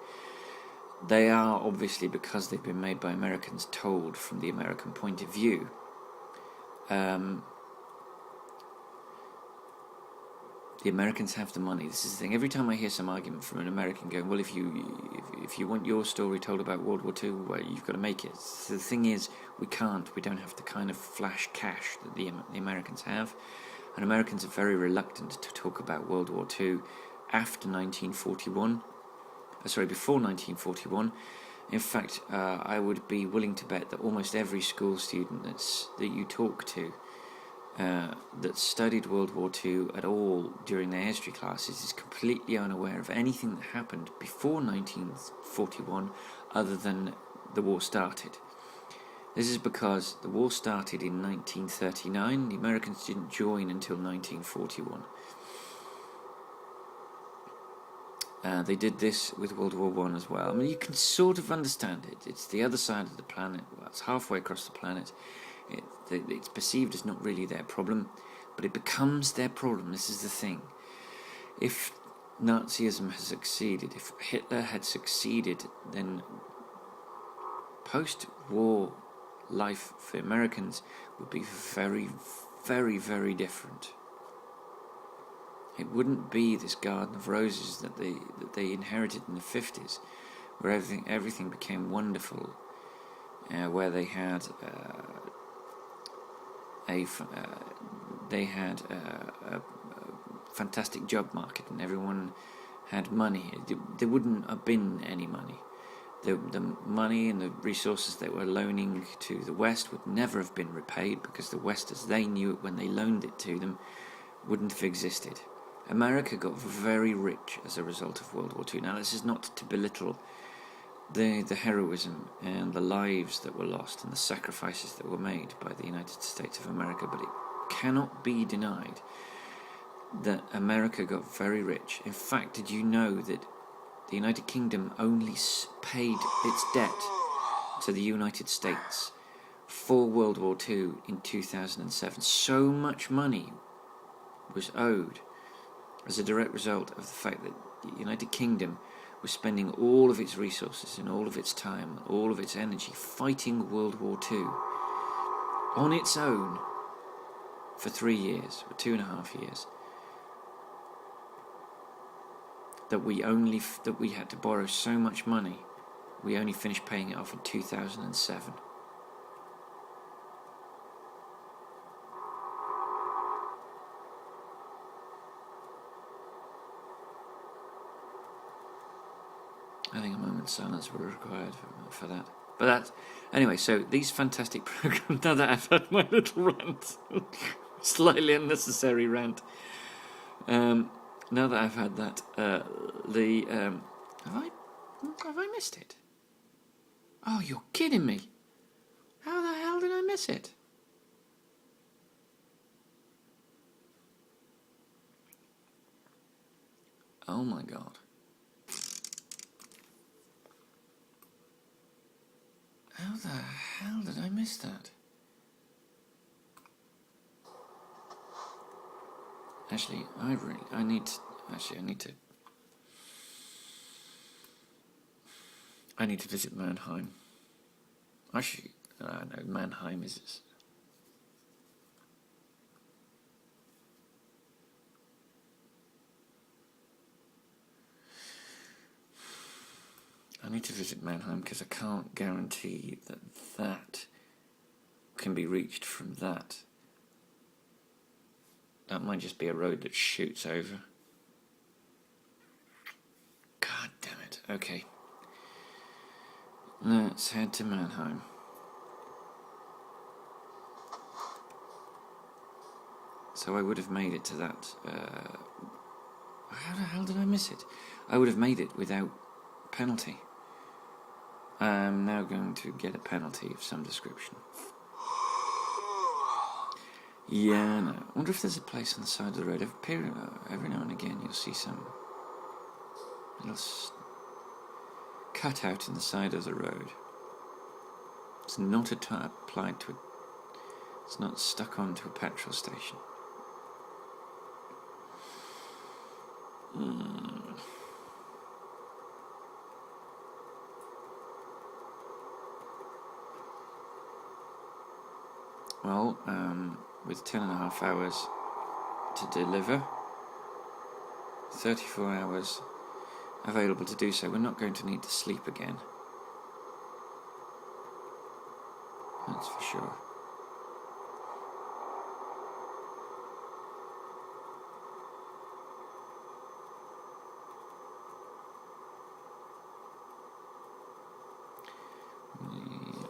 They are, obviously, because they've been made by Americans, told from the American point of view. The Americans have the money. This is the thing. Every time I hear some argument from an American going, well, if you want your story told about World War II, well, you've got to make it. So the thing is, we can't. We don't have the kind of flash cash that the Americans have. And Americans are very reluctant to talk about World War II after 1941. Before 1941. In fact, I would be willing to bet that almost every school student that you talk to that studied World War II at all during their history classes is completely unaware of anything that happened before 1941 other than the war started. This is because the war started in 1939. The Americans didn't join until 1941. They did this with World War I as well. You can sort of understand it. It's the other side of the planet. Well, it's halfway across the planet. It's perceived as not really their problem, but it becomes their problem. This is the thing. If Nazism has succeeded, if Hitler had succeeded, then post-war life for Americans would be very, very, very different. It wouldn't be this garden of roses that they inherited in the 50s, where everything became wonderful, where they had a fantastic job market and everyone had money. There wouldn't have been any money. The money and the resources they were loaning to the West would never have been repaid, because the West, as they knew it when they loaned it to them, wouldn't have existed. America got very rich as a result of World War II. Now, this is not to belittle the heroism and the lives that were lost and the sacrifices that were made by the United States of America, but it cannot be denied that America got very rich. In fact, did you know that the United Kingdom only paid its debt to the United States for World War II in 2007? So much money was owed as a direct result of the fact that the United Kingdom was spending all of its resources and all of its time, all of its energy fighting World War II on its own for 3 years, or 2.5 years. That we had to borrow so much money, we only finished paying it off in 2007. I think a moment's silence were required for that. But that, anyway, so these fantastic programs, now that I've had my little rant, slightly unnecessary rant, now that I've had that, have I missed it? Oh, you're kidding me. How the hell did I miss it? Oh my God. How the hell did I miss that? Actually, I need to visit Mannheim. Actually, no, Mannheim is... I need to visit Mannheim because I can't guarantee that can be reached from that. That might just be a road that shoots over. God damn it. Okay. Let's head to Mannheim. So I would have made it to that... how the hell did I miss it? I would have made it without penalty. I'm now going to get a penalty of some description. Yeah, no. I wonder if there's a place on the side of the road. Every now and again you'll see some little cutout in the side of the road. It's not applied to it. It's not stuck onto a petrol station. Well, with 10.5 hours to deliver, 34 hours available to do so, we're not going to need to sleep again. That's for sure. We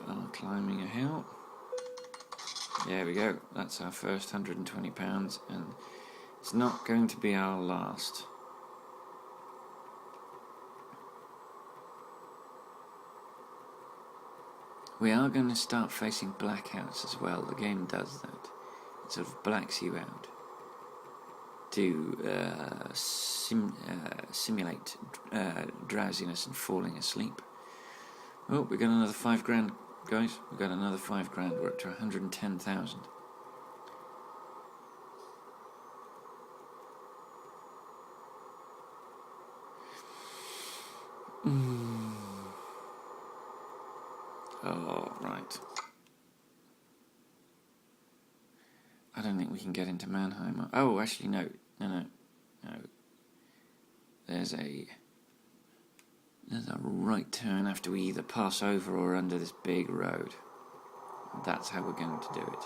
are climbing a hill. There we go, that's our first £120, and it's not going to be our last. We are going to start facing blackouts as well. The game does that. It sort of blacks you out to simulate drowsiness and falling asleep. Oh, we got another £5 grand guys, we've got another 5 grand. We're up to 110,000. Oh, right. I don't think we can get into Mannheim. Oh, actually, no. No. There's a right turn after we either pass over or under this big road. That's how we're going to do it.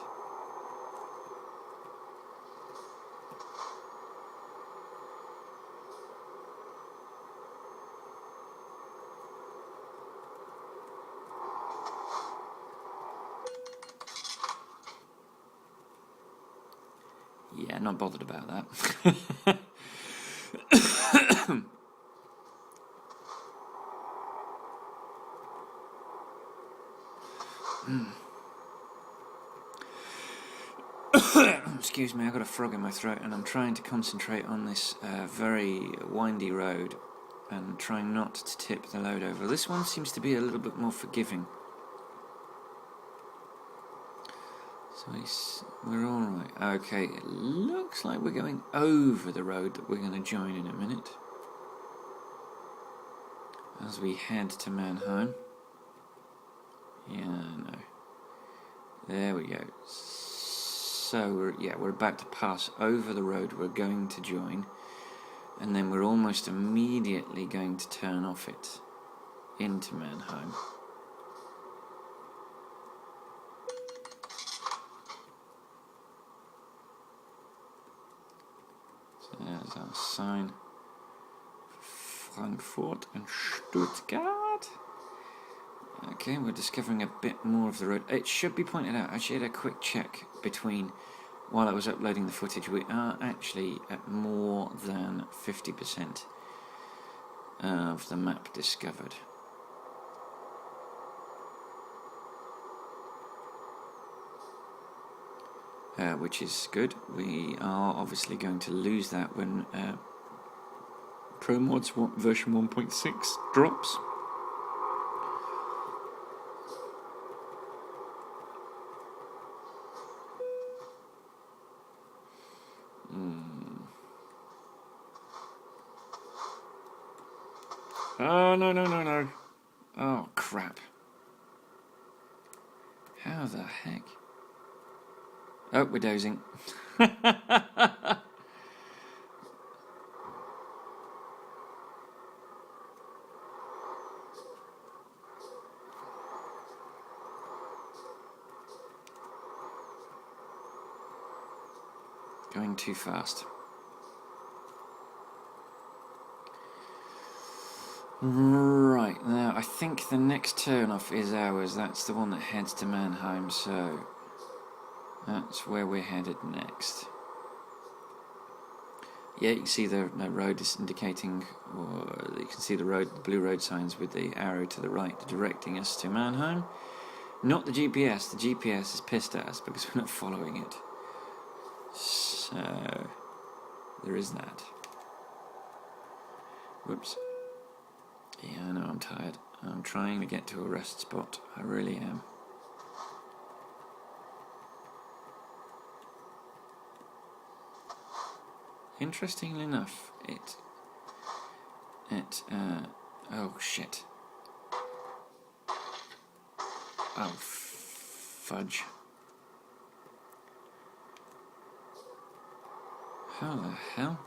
Yeah, not bothered about that. Excuse me, I've got a frog in my throat and I'm trying to concentrate on this very windy road and trying not to tip the load over. This one seems to be a little bit more forgiving. So we're alright. Okay, it looks like we're going over the road that we're going to join in a minute as we head to Mannheim. Yeah, no. There we go. So we're about to pass over the road we're going to join, and then we're almost immediately going to turn off it into Mannheim. So there's our sign for Frankfurt and Stuttgart. Okay, we're discovering a bit more of the road. It should be pointed out, I actually had a quick check while I was uploading the footage. We are actually at more than 50% of the map discovered. Which is good. We are obviously going to lose that when ProMods version 1.6 drops. Oh, no. Oh, crap. How the heck? Oh, we're dozing. Going too fast. Right, now I think the next turn off is ours. That's the one that heads to Mannheim, so that's where we're headed next. Yeah, you can see the road is indicating, or you can see the blue road signs with the arrow to the right directing us to Mannheim. Not the GPS. The GPS is pissed at us because we're not following it. So there is that. Whoops. Yeah, I know I'm tired. I'm trying to get to a rest spot. I really am. Interestingly enough, oh shit. Oh, fudge. How the hell?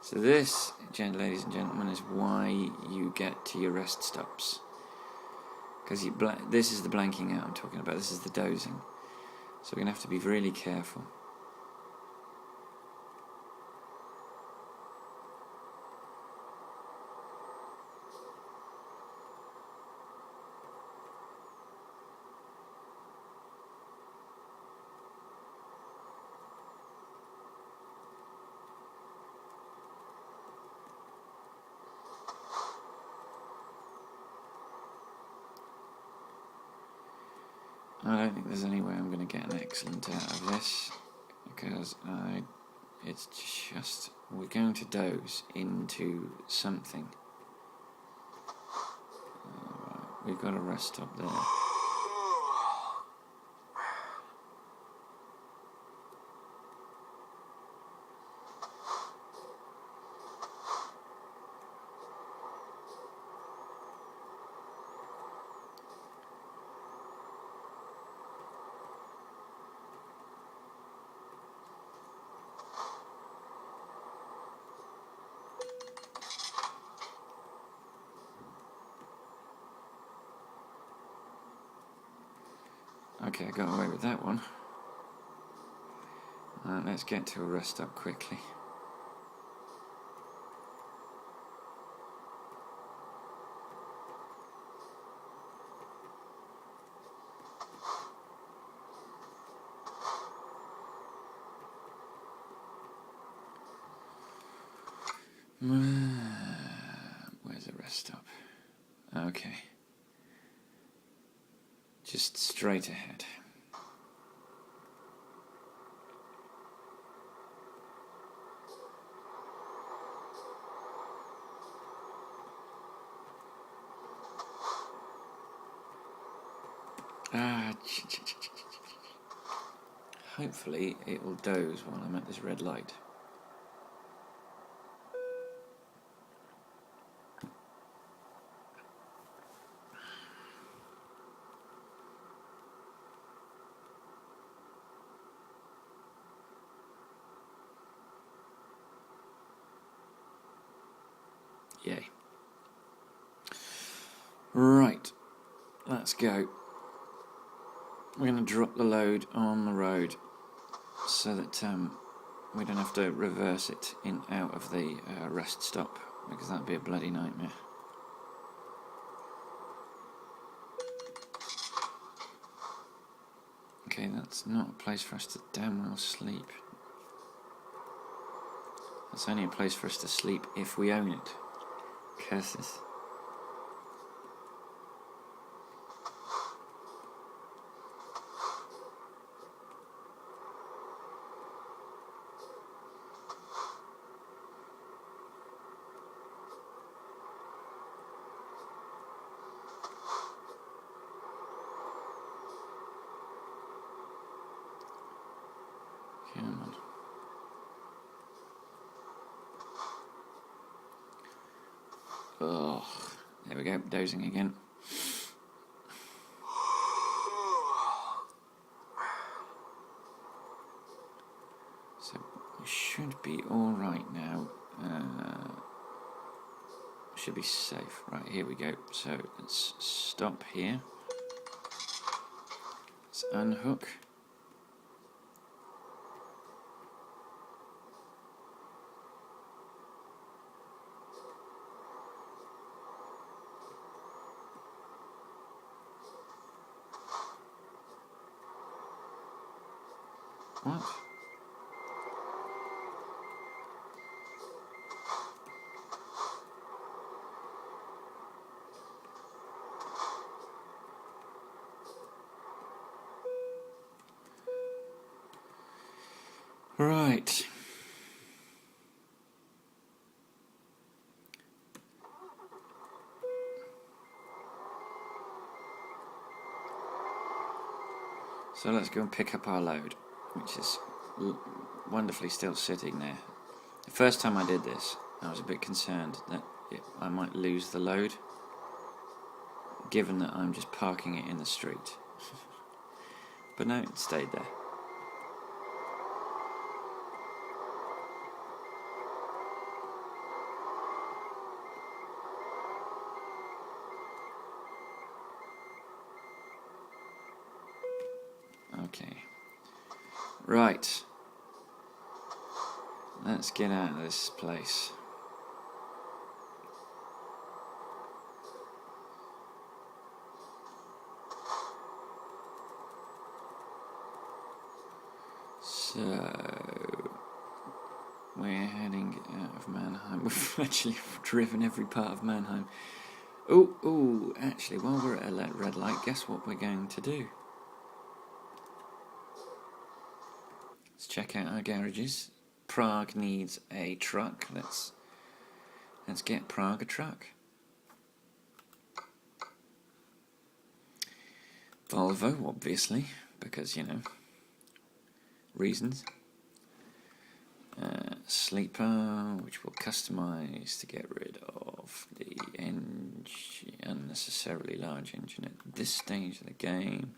So this, ladies and gentlemen, is why you get to your rest stops. Because this is the blanking out I'm talking about. This is the dozing. So we're going to have to be really careful. I don't think there's any way I'm going to get an excellent out of this, because it's just, we're going to doze into something. We've got a rest stop there. Okay, I got away with that one. Let's get to a rest stop quickly. Where's the rest stop? Okay. Just straight ahead. Hopefully it will doze while I'm at this red light. Yay. Right, let's go. We're going to drop the load on the road so that we don't have to reverse it in out of the rest stop, because that'd be a bloody nightmare. Okay, that's not a place for us to damn well sleep. That's only a place for us to sleep if we own it. Curses. Come on. Oh, there we go, dozing again. So we should be all right now. Should be safe. Right, here we go. So let's stop here. Let's unhook. What? Right. So let's go and pick up our load, which is wonderfully still sitting there. The first time I did this, I was a bit concerned that I might lose the load, given that I'm just parking it in the street. But no, it stayed there. Okay. Right. Let's get out of this place. So we're heading out of Mannheim. We've actually driven every part of Mannheim. Oh, actually, while we're at a red light, guess what we're going to do? Let's check out our garages. Prague needs a truck. Let's get Prague a truck. Volvo, obviously, because, you know, reasons. Sleeper, which we'll customize to get rid of the unnecessarily large engine at this stage of the game.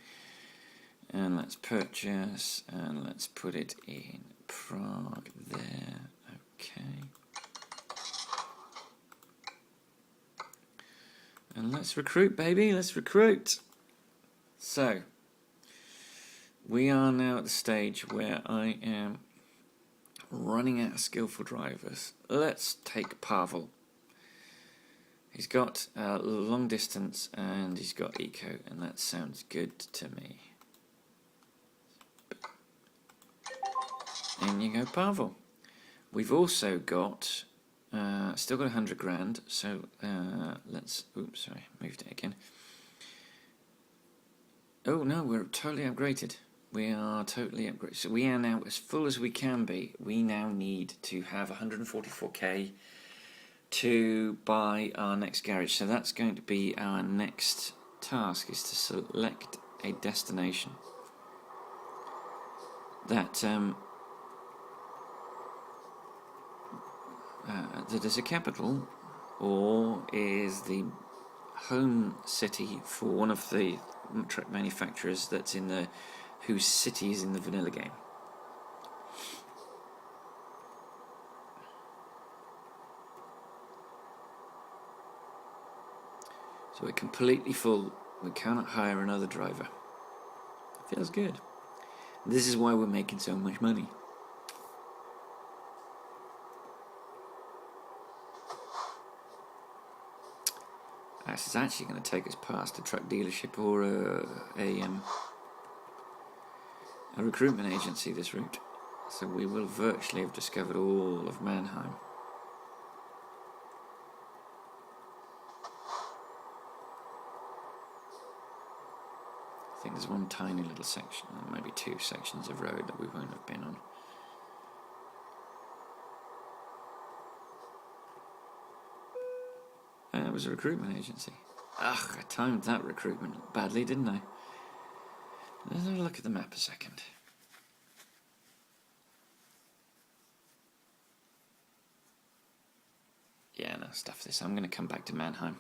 And let's purchase, and let's put it in Prague there. Okay. And let's recruit, baby, let's recruit. So, we are now at the stage where I am running out of skillful drivers. Let's take Pavel. He's got long distance and he's got eco, and that sounds good to me. In you go, Pavel. We've also got still got 100 grand, so let's. Oops, sorry, moved it again. Oh no, we're totally upgraded. We are totally upgraded. So we are now as full as we can be. We now need to have 144k to buy our next garage. So that's going to be our next task, is to select a destination that that is a capital or is the home city for one of the truck manufacturers that's in the whose city is in the vanilla game. So we're completely full. We cannot hire another driver. Feels good. This is why we're making so much money. This is actually going to take us past a truck dealership or a recruitment agency, this route. So we will virtually have discovered all of Mannheim. I think there's one tiny little section, or maybe two sections of road that we won't have been on. It was a recruitment agency. Ugh, I timed that recruitment badly, didn't I? Let's have a look at the map a second. Yeah, no, stuff this. I'm going to come back to Mannheim.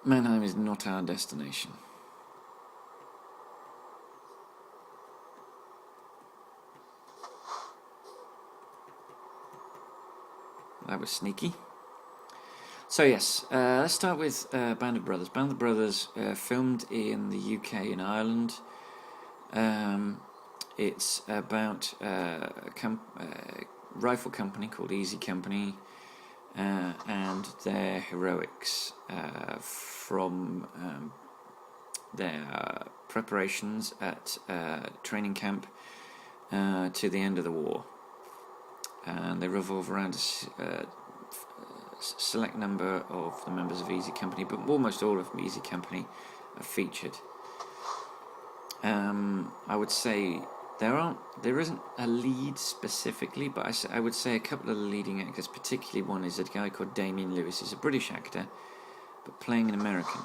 Mannheim is not our destination. That was sneaky. So yes, let's start with Band of Brothers. Band of Brothers filmed in the UK and Ireland. It's about a rifle company called Easy Company and their heroics from their preparations at training camp to the end of the war. And they revolve around a select number of the members of Easy Company, but almost all of Easy Company are featured. I would say there isn't a lead specifically, but I would say a couple of the leading actors, particularly one is a guy called Damien Lewis. He's a British actor, but playing an American.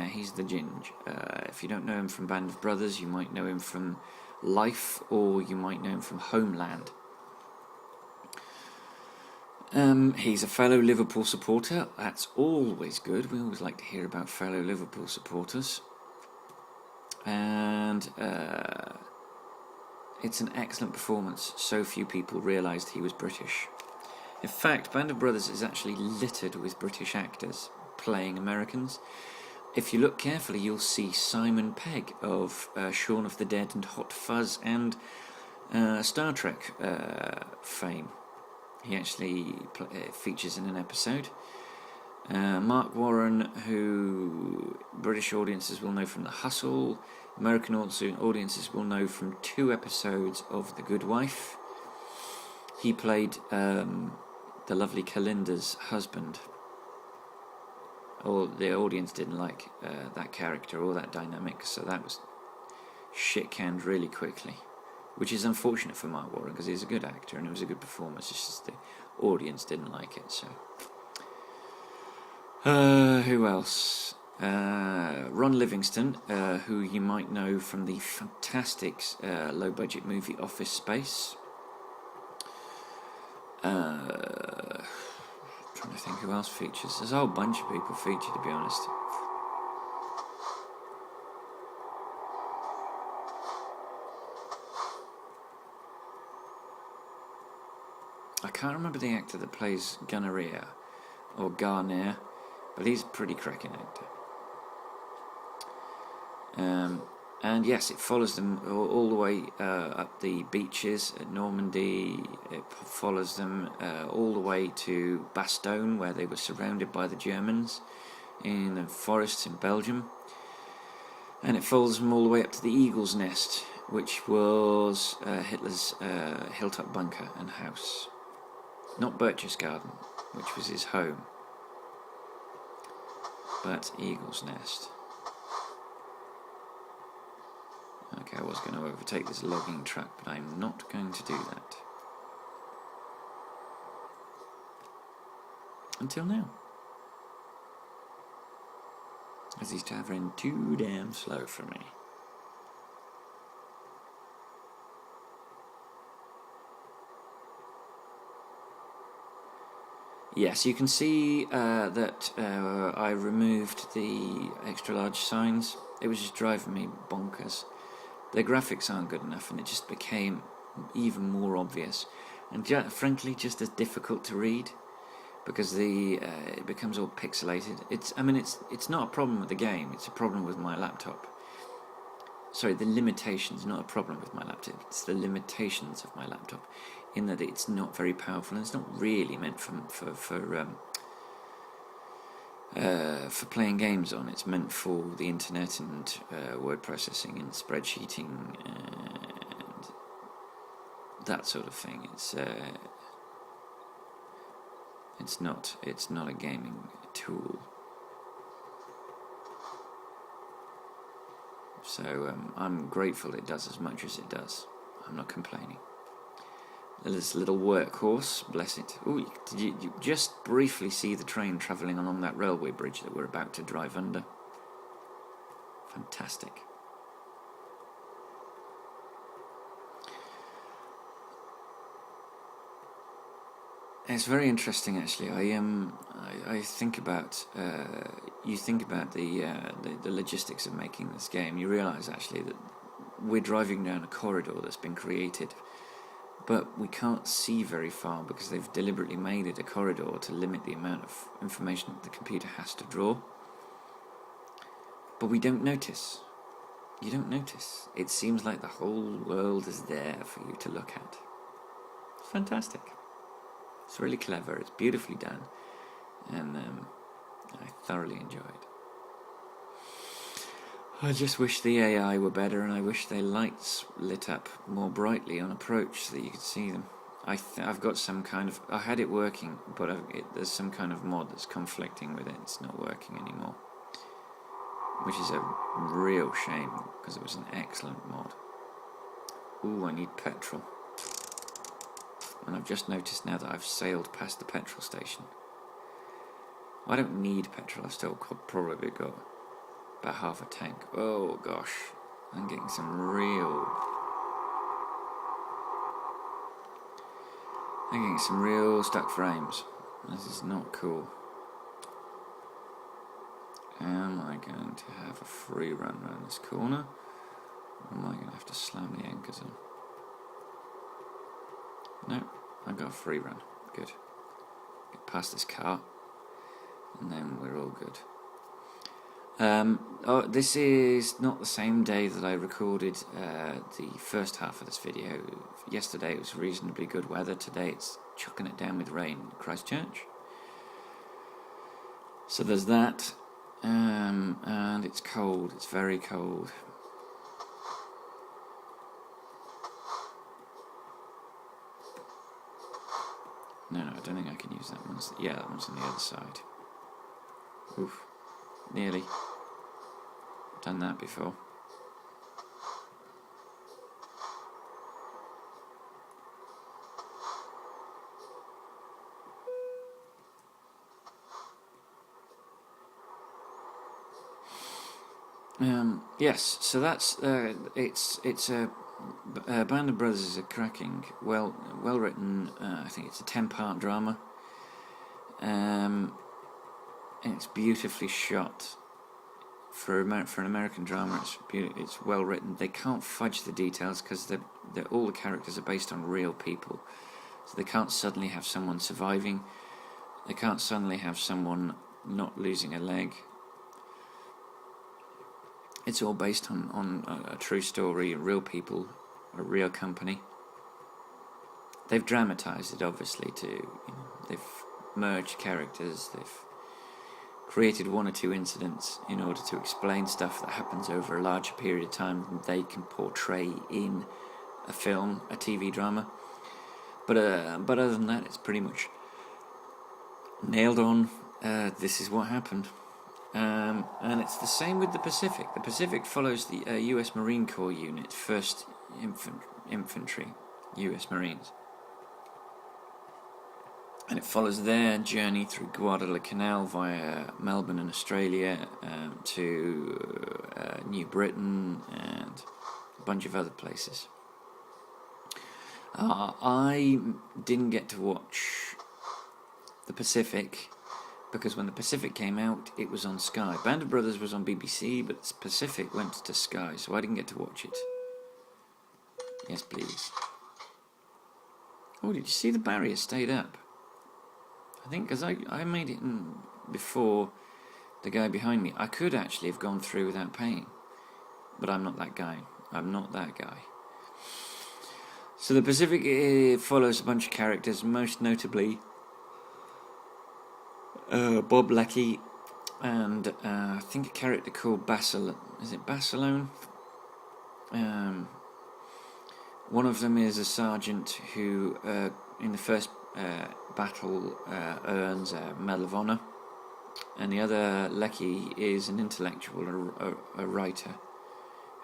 He's the Ginge. If you don't know him from Band of Brothers, you might know him from Life, or you might know him from Homeland. He's a fellow Liverpool supporter. That's always good. We always like to hear about fellow Liverpool supporters. And it's an excellent performance. So few people realised he was British. In fact, Band of Brothers is actually littered with British actors playing Americans. If you look carefully, you'll see Simon Pegg of Shaun of the Dead and Hot Fuzz and Star Trek fame. He actually features in an episode. Mark Warren, who British audiences will know from The Hustle, American audiences will know from 2 episodes of The Good Wife. He played the lovely Kalinda's husband. Or the audience didn't like that character or that dynamic, so that was shit-canned really quickly. Which is unfortunate for Mark Warren, because he's a good actor and it was a good performance. It's just the audience didn't like it. So, who else? Ron Livingston, who you might know from the fantastic low-budget movie Office Space. Trying to think who else features. There's a whole bunch of people featured, to be honest. I can't remember the actor that plays Gunneria or Garnier, but he's a pretty cracking actor. And yes, it follows them all the way up the beaches at Normandy. It follows them all the way to Bastogne, where they were surrounded by the Germans in the forests in Belgium. And it follows them all the way up to the Eagle's Nest, which was Hitler's hilltop bunker and house. Not Berchtesgaden, which was his home, but Eagle's Nest. Okay, I was going to overtake this logging truck, but I'm not going to do that. Until now. As he's travelling too damn slow for me. Yes, you can see that I removed the extra large signs. It was just driving me bonkers. The graphics aren't good enough, and it just became even more obvious, and frankly, just as difficult to read, because it becomes all pixelated. It's not a problem with the game; it's a problem with my laptop. Sorry, the limitations, not a problem with my laptop. It's the limitations of my laptop, in that it's not very powerful, and it's not really meant for playing games on. It's meant for the internet and word processing and spreadsheeting and that sort of thing. It's not a gaming tool. So I'm grateful it does as much as it does. I'm not complaining. This little workhorse, bless it. Ooh, did you just briefly see the train travelling along that railway bridge that we're about to drive under? Fantastic. It's very interesting, actually. I think about you think about the logistics of making this game. You realise actually that we're driving down a corridor that's been created, but we can't see very far because they've deliberately made it a corridor to limit the amount of information that the computer has to draw. But we don't notice. You don't notice. It seems like the whole world is there for you to look at. It's fantastic. It's really clever. It's beautifully done, and I thoroughly enjoyed. I just wish the AI were better, and I wish their lights lit up more brightly on approach so that you could see them. I've got some kind of... I had it working, but there's some kind of mod that's conflicting with it. It's not working anymore, which is a real shame, because it was an excellent mod. Ooh, I need petrol. And I've just noticed now that I've sailed past the petrol station. I don't need petrol. I've still probably got about half a tank. Oh gosh, I'm getting some real stuck frames. This is not cool. Am I going to have a free run around this corner? Or am I going to have to slam the anchors on? No, I got a free run. Good. Get past this car, and then we're all good. This is not the same day that I recorded the first half of this video. Yesterday it was reasonably good weather. Today it's chucking it down with rain in Christchurch. So there's that, and it's cold. It's very cold. No, I don't think I can use that one. Yeah, that one's on the other side. Oof. Nearly. Done that before. Yes, so that's it's a Band of Brothers is a cracking, well written. I think it's a 10-part drama. And it's beautifully shot. For an American drama, it's well written. They can't fudge the details because all the characters are based on real people, so they can't suddenly have someone surviving. They can't suddenly have someone not losing a leg. It's all based on a true story, real people, a real company. They've dramatised it, obviously, they've merged characters, they've created one or two incidents in order to explain stuff that happens over a larger period of time than they can portray in a film, a TV drama. But other than that, it's pretty much nailed on. This is what happened. And it's the same with the Pacific. The Pacific follows the US Marine Corps unit, 1st Infantry, US Marines. And it follows their journey through Guadalcanal via Melbourne in Australia to New Britain and a bunch of other places. I didn't get to watch the Pacific because when the Pacific came out, it was on Sky. Band of Brothers was on BBC, but the Pacific went to Sky, so I didn't get to watch it. Yes, please. Oh, did you see the barrier stayed up? I think because I made it before the guy behind me. I could actually have gone through without paying, but I'm not that guy. I'm not that guy. So the Pacific follows a bunch of characters, most notably Bob Leckie and I think a character called Basil. Is it Basilone? One of them is a sergeant who, in the first battle, earns a Medal of Honor, and the other Leckie is an intellectual, a writer,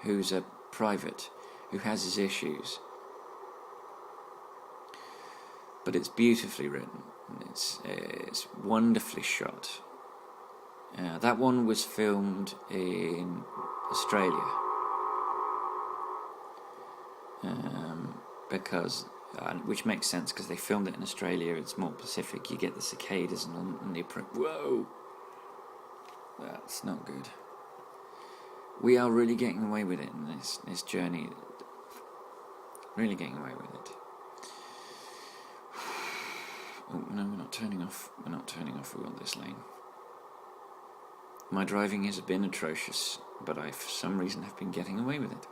who's a private, who has his issues. But it's beautifully written. It's wonderfully shot. That one was filmed in Australia. Which makes sense because they filmed it in Australia. It's more Pacific. You get the cicadas and the whoa, that's not good. We are really getting away with it in this journey. Really getting away with it. Oh no, we're not turning off. We're not turning off. We want this lane. My driving has been atrocious, but I, for some reason, have been getting away with it.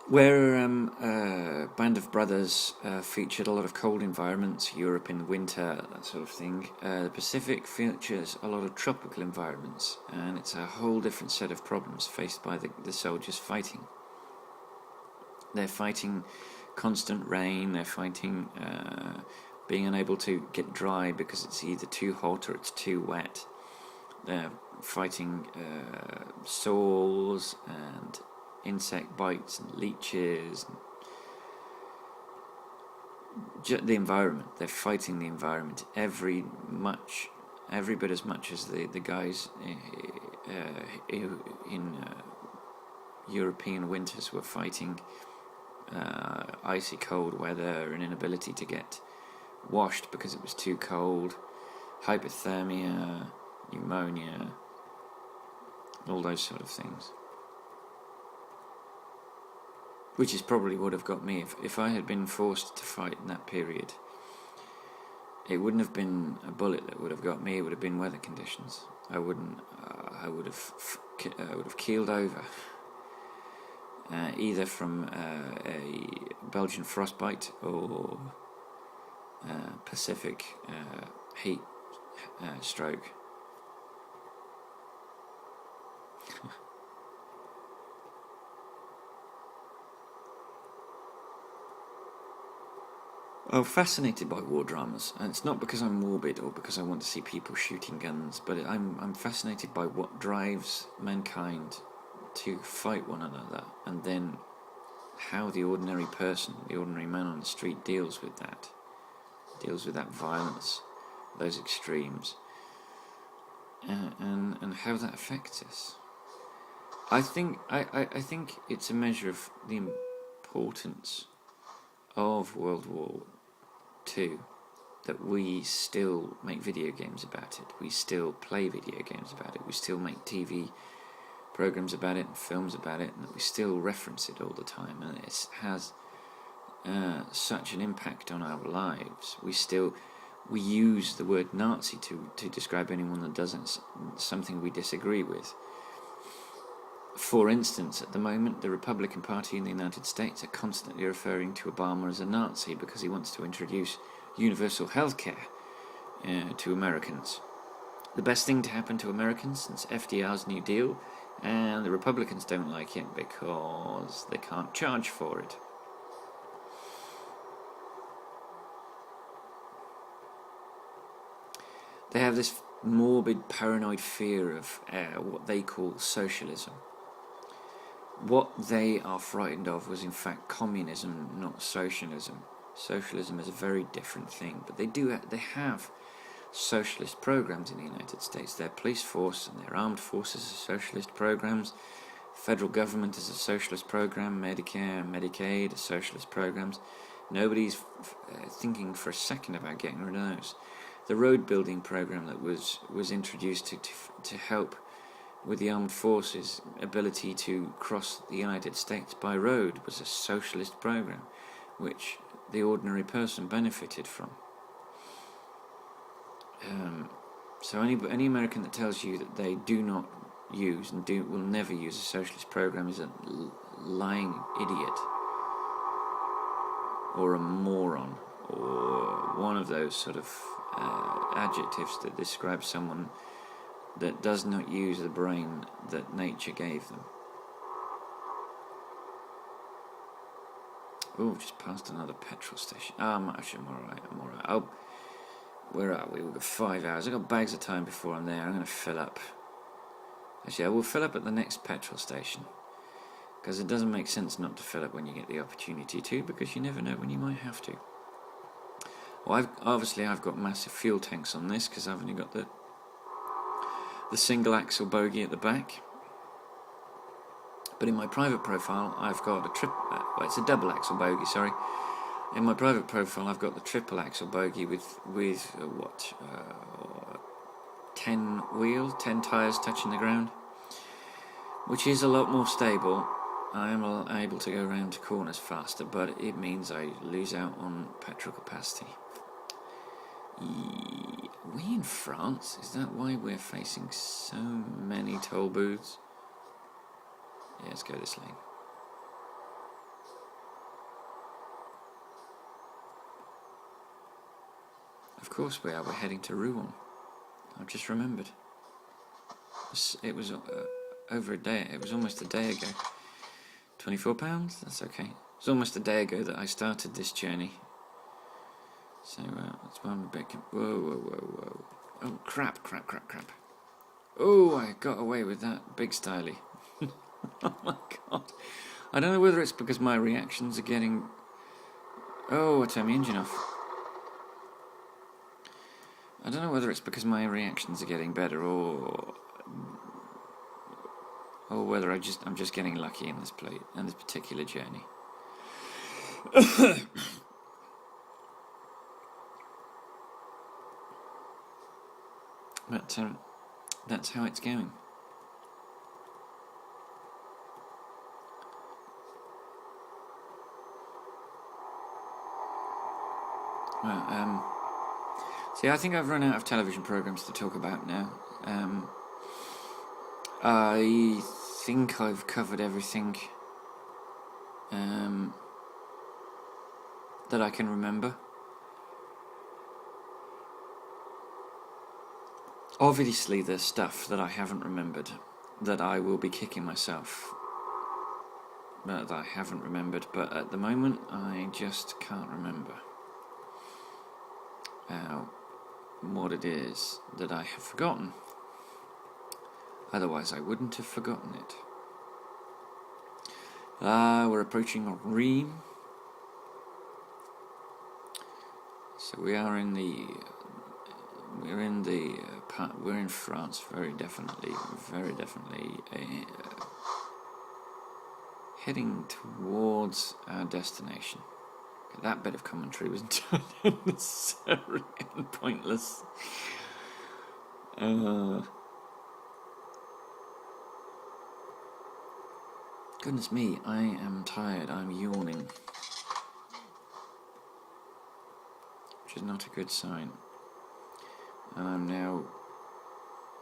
Where Band of Brothers featured a lot of cold environments, Europe in the winter, that sort of thing, the Pacific features a lot of tropical environments, and it's a whole different set of problems faced by the soldiers fighting. They're fighting constant rain, they're fighting being unable to get dry because it's either too hot or it's too wet. They're fighting sores and insect bites and leeches. The environment. They're fighting the environment every bit as much as the guys in European winters were fighting icy cold weather, an inability to get washed because it was too cold, hypothermia, pneumonia, all those sort of things. Which is probably would have got me if I had been forced to fight in that period. It wouldn't have been a bullet that would have got me. It would have been weather conditions. I would have keeled over, either from a Belgian frostbite or Pacific heat stroke. I'm fascinated by war dramas, and it's not because I'm morbid or because I want to see people shooting guns, but I'm fascinated by what drives mankind to fight one another, and then how the ordinary person, the ordinary man on the street deals with that violence, those extremes, and how that affects us. I think it's a measure of the importance of World War II that we still make video games about it, we still play video games about it, we still make TV programs about it and films about it, and that we still reference it all the time, and it has such an impact on our lives. we use the word Nazi to describe anyone that doesn't something we disagree with. For instance, at the moment, the Republican Party in the United States are constantly referring to Obama as a Nazi because he wants to introduce universal health care to Americans. The best thing to happen to Americans since FDR's New Deal, and the Republicans don't like it because they can't charge for it. They have this morbid, paranoid fear of what they call socialism. What they are frightened of was in fact communism, not socialism. Socialism is a very different thing, but they have socialist programs in the United States. Their police force and their armed forces are socialist programs. Federal government is a socialist program. Medicare, Medicaid are socialist programs. Nobody's thinking for a second about getting rid of those. The road building program that was introduced to help with the armed forces' ability to cross the United States by road was a socialist program, which the ordinary person benefited from. So any American that tells you that they do not use and will never use a socialist program is a lying idiot or a moron or one of those sort of adjectives that describe someone that does not use the brain that nature gave them. Oh, just passed another petrol station. I'm alright. Oh, where are we? We've got 5 hours. I've got bags of time before I'm there. I'm going to fill up. Actually, I will fill up at the next petrol station, because it doesn't make sense not to fill up when you get the opportunity to, because you never know when you might have to. Well, I've got massive fuel tanks on this, because I've only got the single axle bogie at the back. But in my private profile, I've got it's a double axle bogie, sorry. In my private profile, I've got the triple axle bogie with 10 tyres touching the ground, which is a lot more stable. I am able to go around corners faster, but it means I lose out on petrol capacity. Are we in France? Is that why we're facing so many toll booths? Yeah, let's go this lane. Of course we are. We're heading to Rouen. I've just remembered. It was over a day. It was almost a day ago. £24? That's okay. It was almost a day ago that I started this journey. So that's why I'm a bit... Whoa. Oh, crap. Oh, I got away with that. Big styly. Oh my god. I don't know whether it's because my reactions are getting... Oh, I turned my engine off. I don't know whether it's because my reactions are getting better or whether I'm just getting lucky in this particular journey. But that's how it's going. Well, see, I think I've run out of television programs to talk about now. I think I've covered everything that I can remember. Obviously, there's stuff that I haven't remembered that I will be kicking myself that I haven't remembered, but at the moment I just can't remember what it is that I have forgotten. Otherwise I wouldn't have forgotten it. We're approaching Rouen. So we're in France, very definitely heading towards our destination. That bit of commentary was entirely unnecessary and pointless. Goodness me, I am tired. I'm yawning, which is not a good sign. and I'm now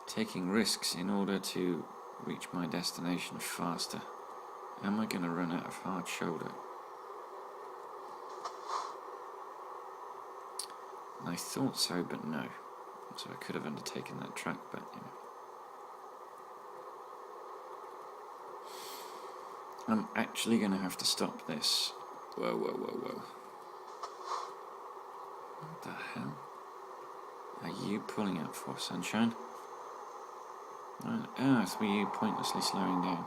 taking risks in order to reach my destination faster. Am I going to run out of hard shoulder? I thought so, but no. So I could have undertaken that track, but you know. I'm actually going to have to stop this. Whoa, whoa, whoa, whoa. What the hell are you pulling up for, sunshine? Why on earth were you pointlessly slowing down?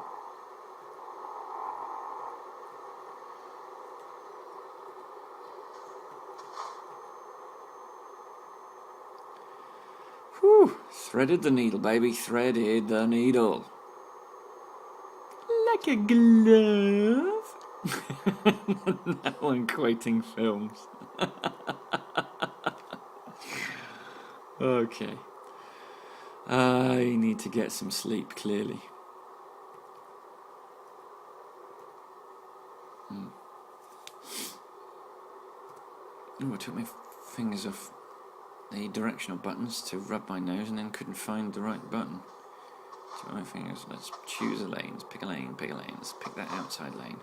Whew! Threaded the needle, baby. Threaded the needle. Like a glove. Now I'm quoting films. Okay. I need to get some sleep, clearly. Oh, I took my fingers off the directional buttons to rub my nose and then couldn't find the right button. So my fingers, let's choose a lane, let's pick a lane, let's pick that outside lane.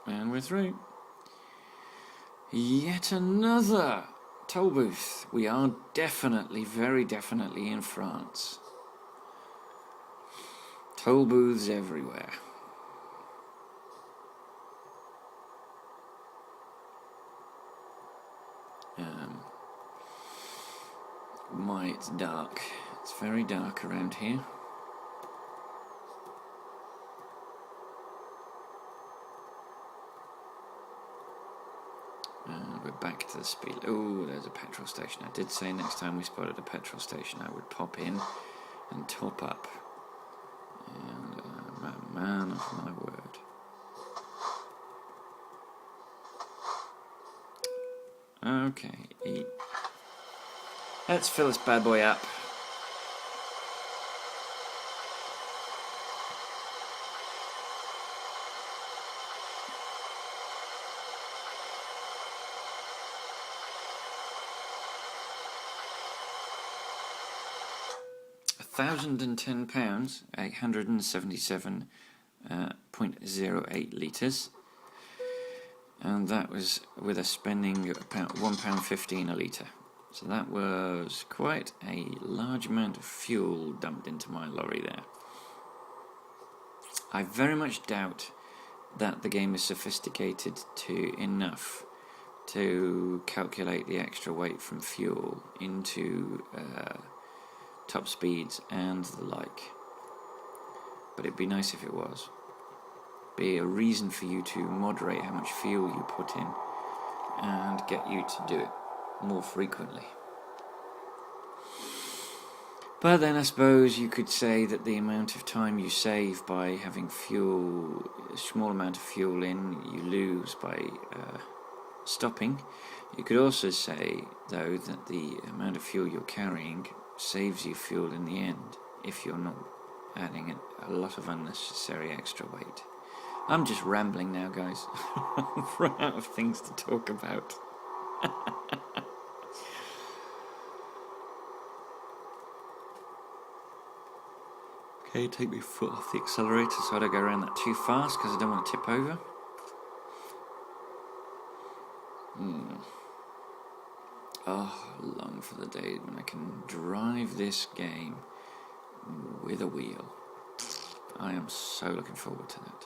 And we're through. Yet another toll booth. We are definitely, very definitely in France. Toll booths everywhere. It's dark. It's very dark around here. We're back to the speed. Oh, there's a petrol station. I did say next time we spotted a petrol station I would pop in and top up. And I'm a man of my word. Okay, let's fill this bad boy up. £1,010, 877.08 litres, and that was with a spending of about £1.15 a litre. So that was quite a large amount of fuel dumped into my lorry there. I very much doubt that the game is sophisticated enough to calculate the extra weight from fuel into top speeds and the like. But it'd be nice if it was. Be a reason for you to moderate how much fuel you put in and get you to do it more frequently. But then I suppose you could say that the amount of time you save by having fuel, a small amount of fuel in, you lose by stopping. You could also say, though, that the amount of fuel you're carrying saves you fuel in the end if you're not adding a lot of unnecessary extra weight. I'm just rambling now, guys. I've run out of things to talk about. Okay, take my foot off the accelerator so I don't go around that too fast because I don't want to tip over. Oh, long for the day when I can drive this game with a wheel. I am so looking forward to that.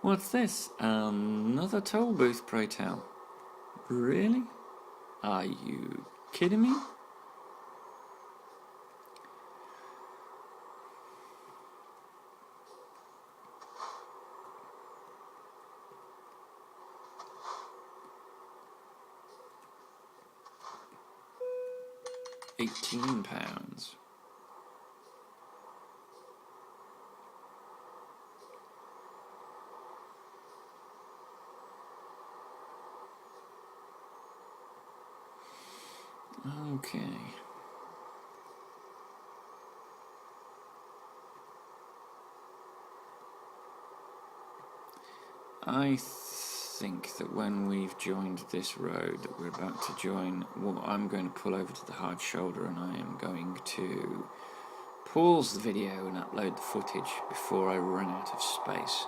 What's this? Another toll booth, pray tell. Really? Are you kidding me? £18. Okay. I think that when we've joined this road that we're about to join, well, I'm going to pull over to the hard shoulder and I am going to pause the video and upload the footage before I run out of space.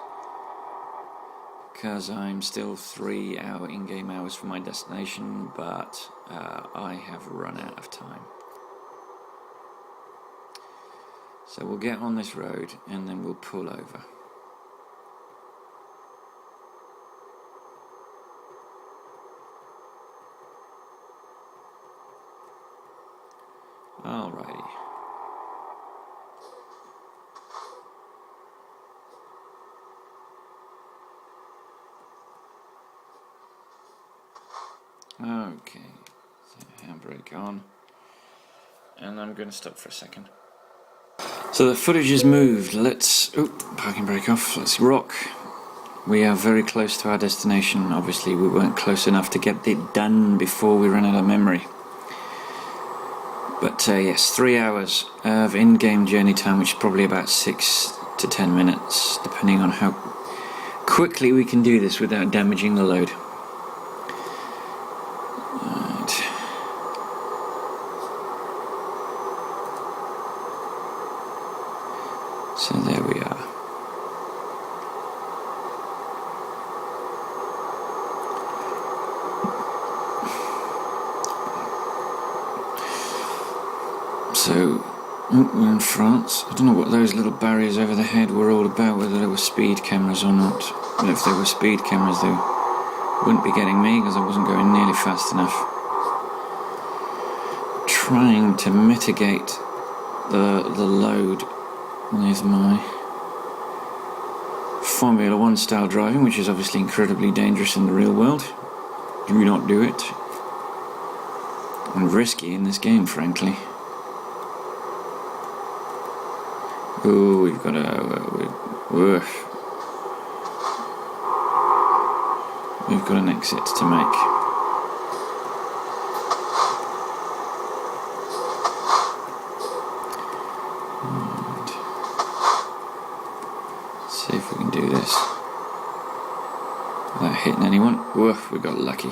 Because I'm still 3 in-game hours from my destination, but I have run out of time. So we'll get on this road and then we'll pull over. Alrighty. Okay, so handbrake on, and I'm going to stop for a second. So the footage has moved. Let's, parking brake off, let's rock. We are very close to our destination. Obviously we weren't close enough to get it done before we ran out of memory. But yes, 3 hours of in-game journey time, which is probably about 6 to 10 minutes, depending on how quickly we can do this without damaging the load. Right. So there we are. So, we're in France. I don't know what those little barriers over the head were all about, whether they were speed cameras or not. But if they were speed cameras, they wouldn't be getting me because I wasn't going nearly fast enough. Trying to mitigate the load with my Formula 1 style driving, which is obviously incredibly dangerous in the real world. Do not do it. And risky in this game, frankly. Oh, we've got we've got an exit to make. And let's see if we can do this without hitting anyone. Woof, we got lucky.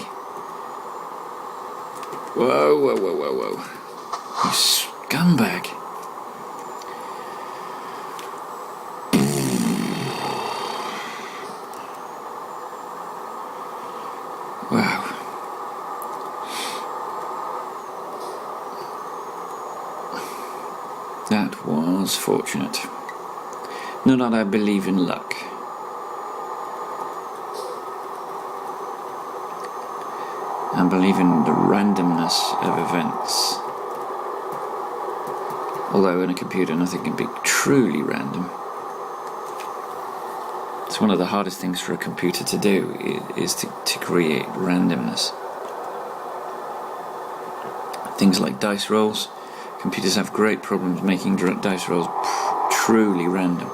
Whoa, whoa, whoa, whoa, whoa. You scumbag. Wow. That was fortunate. Not that I believe in luck. I believe in the randomness of events. Although in a computer nothing can be truly random. It's one of the hardest things for a computer to do, is to create randomness. Things like dice rolls. Computers have great problems making dice rolls truly random.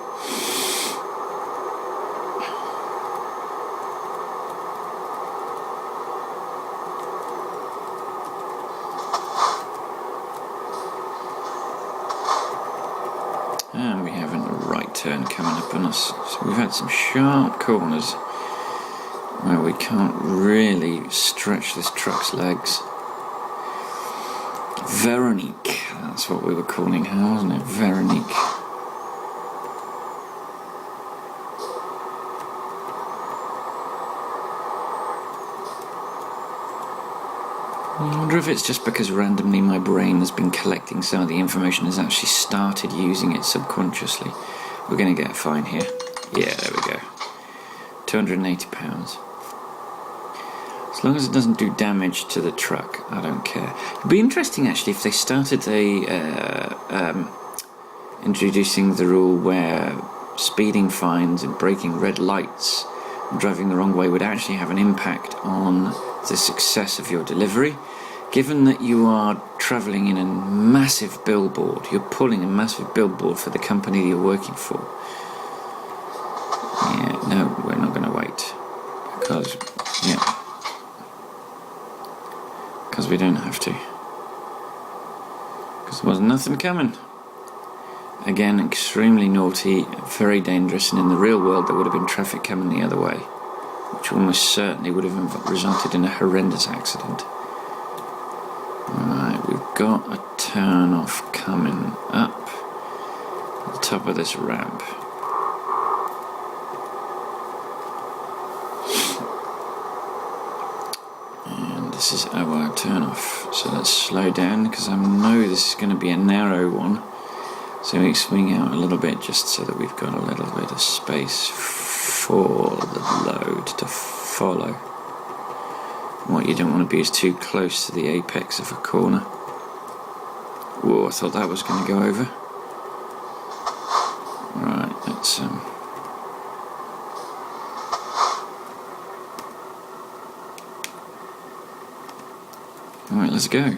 And we have a right turn coming up on us. So we've had some sharp corners where we can't really stretch this truck's legs. Veronique, that's what we were calling her, wasn't it? Veronique. I wonder if it's just because randomly my brain has been collecting some of the information, has actually started using it subconsciously. We're going to get a fine here. Yeah, there we go. £280. As long as it doesn't do damage to the truck, I don't care. It'd be interesting actually if they started introducing the rule where speeding fines and breaking red lights and driving the wrong way would actually have an impact on the success of your delivery. Given that you are travelling in a massive billboard, you're pulling a massive billboard for the company that you're working for. Yeah, no, we're not going to wait. Because we don't have to. because there was nothing coming. Again, extremely naughty, very dangerous, and in the real world there would have been traffic coming the other way, which almost certainly would have resulted in a horrendous accident. Alright, we've got a turn off coming up at the top of this ramp. And this is our turn off. So let's slow down, because I know this is going to be a narrow one. So we swing out a little bit just so that we've got a little bit of space for the load to follow. What you don't want to be is too close to the apex of a corner. Whoa, I thought that was going to go over. Right, let's Alright, let's go.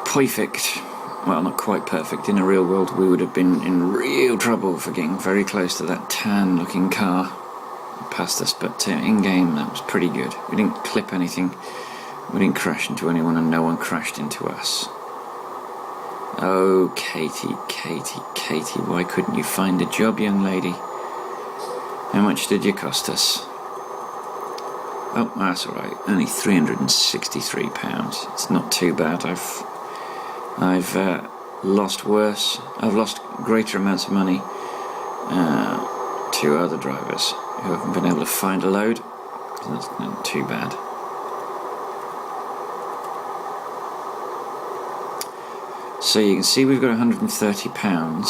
Perfect. Well, not quite perfect. In a real world we would have been in real trouble for getting very close to that tan looking car past us, but in game that was pretty good. We didn't clip anything, we didn't crash into anyone, and no one crashed into us. Oh, Katie, why couldn't you find a job, young lady? How much did you cost us? Oh, that's alright, only £363. It's not too bad. I've lost worse. I've lost greater amounts of money to other drivers who haven't been able to find a load. That's not too bad. So you can see we've got £130.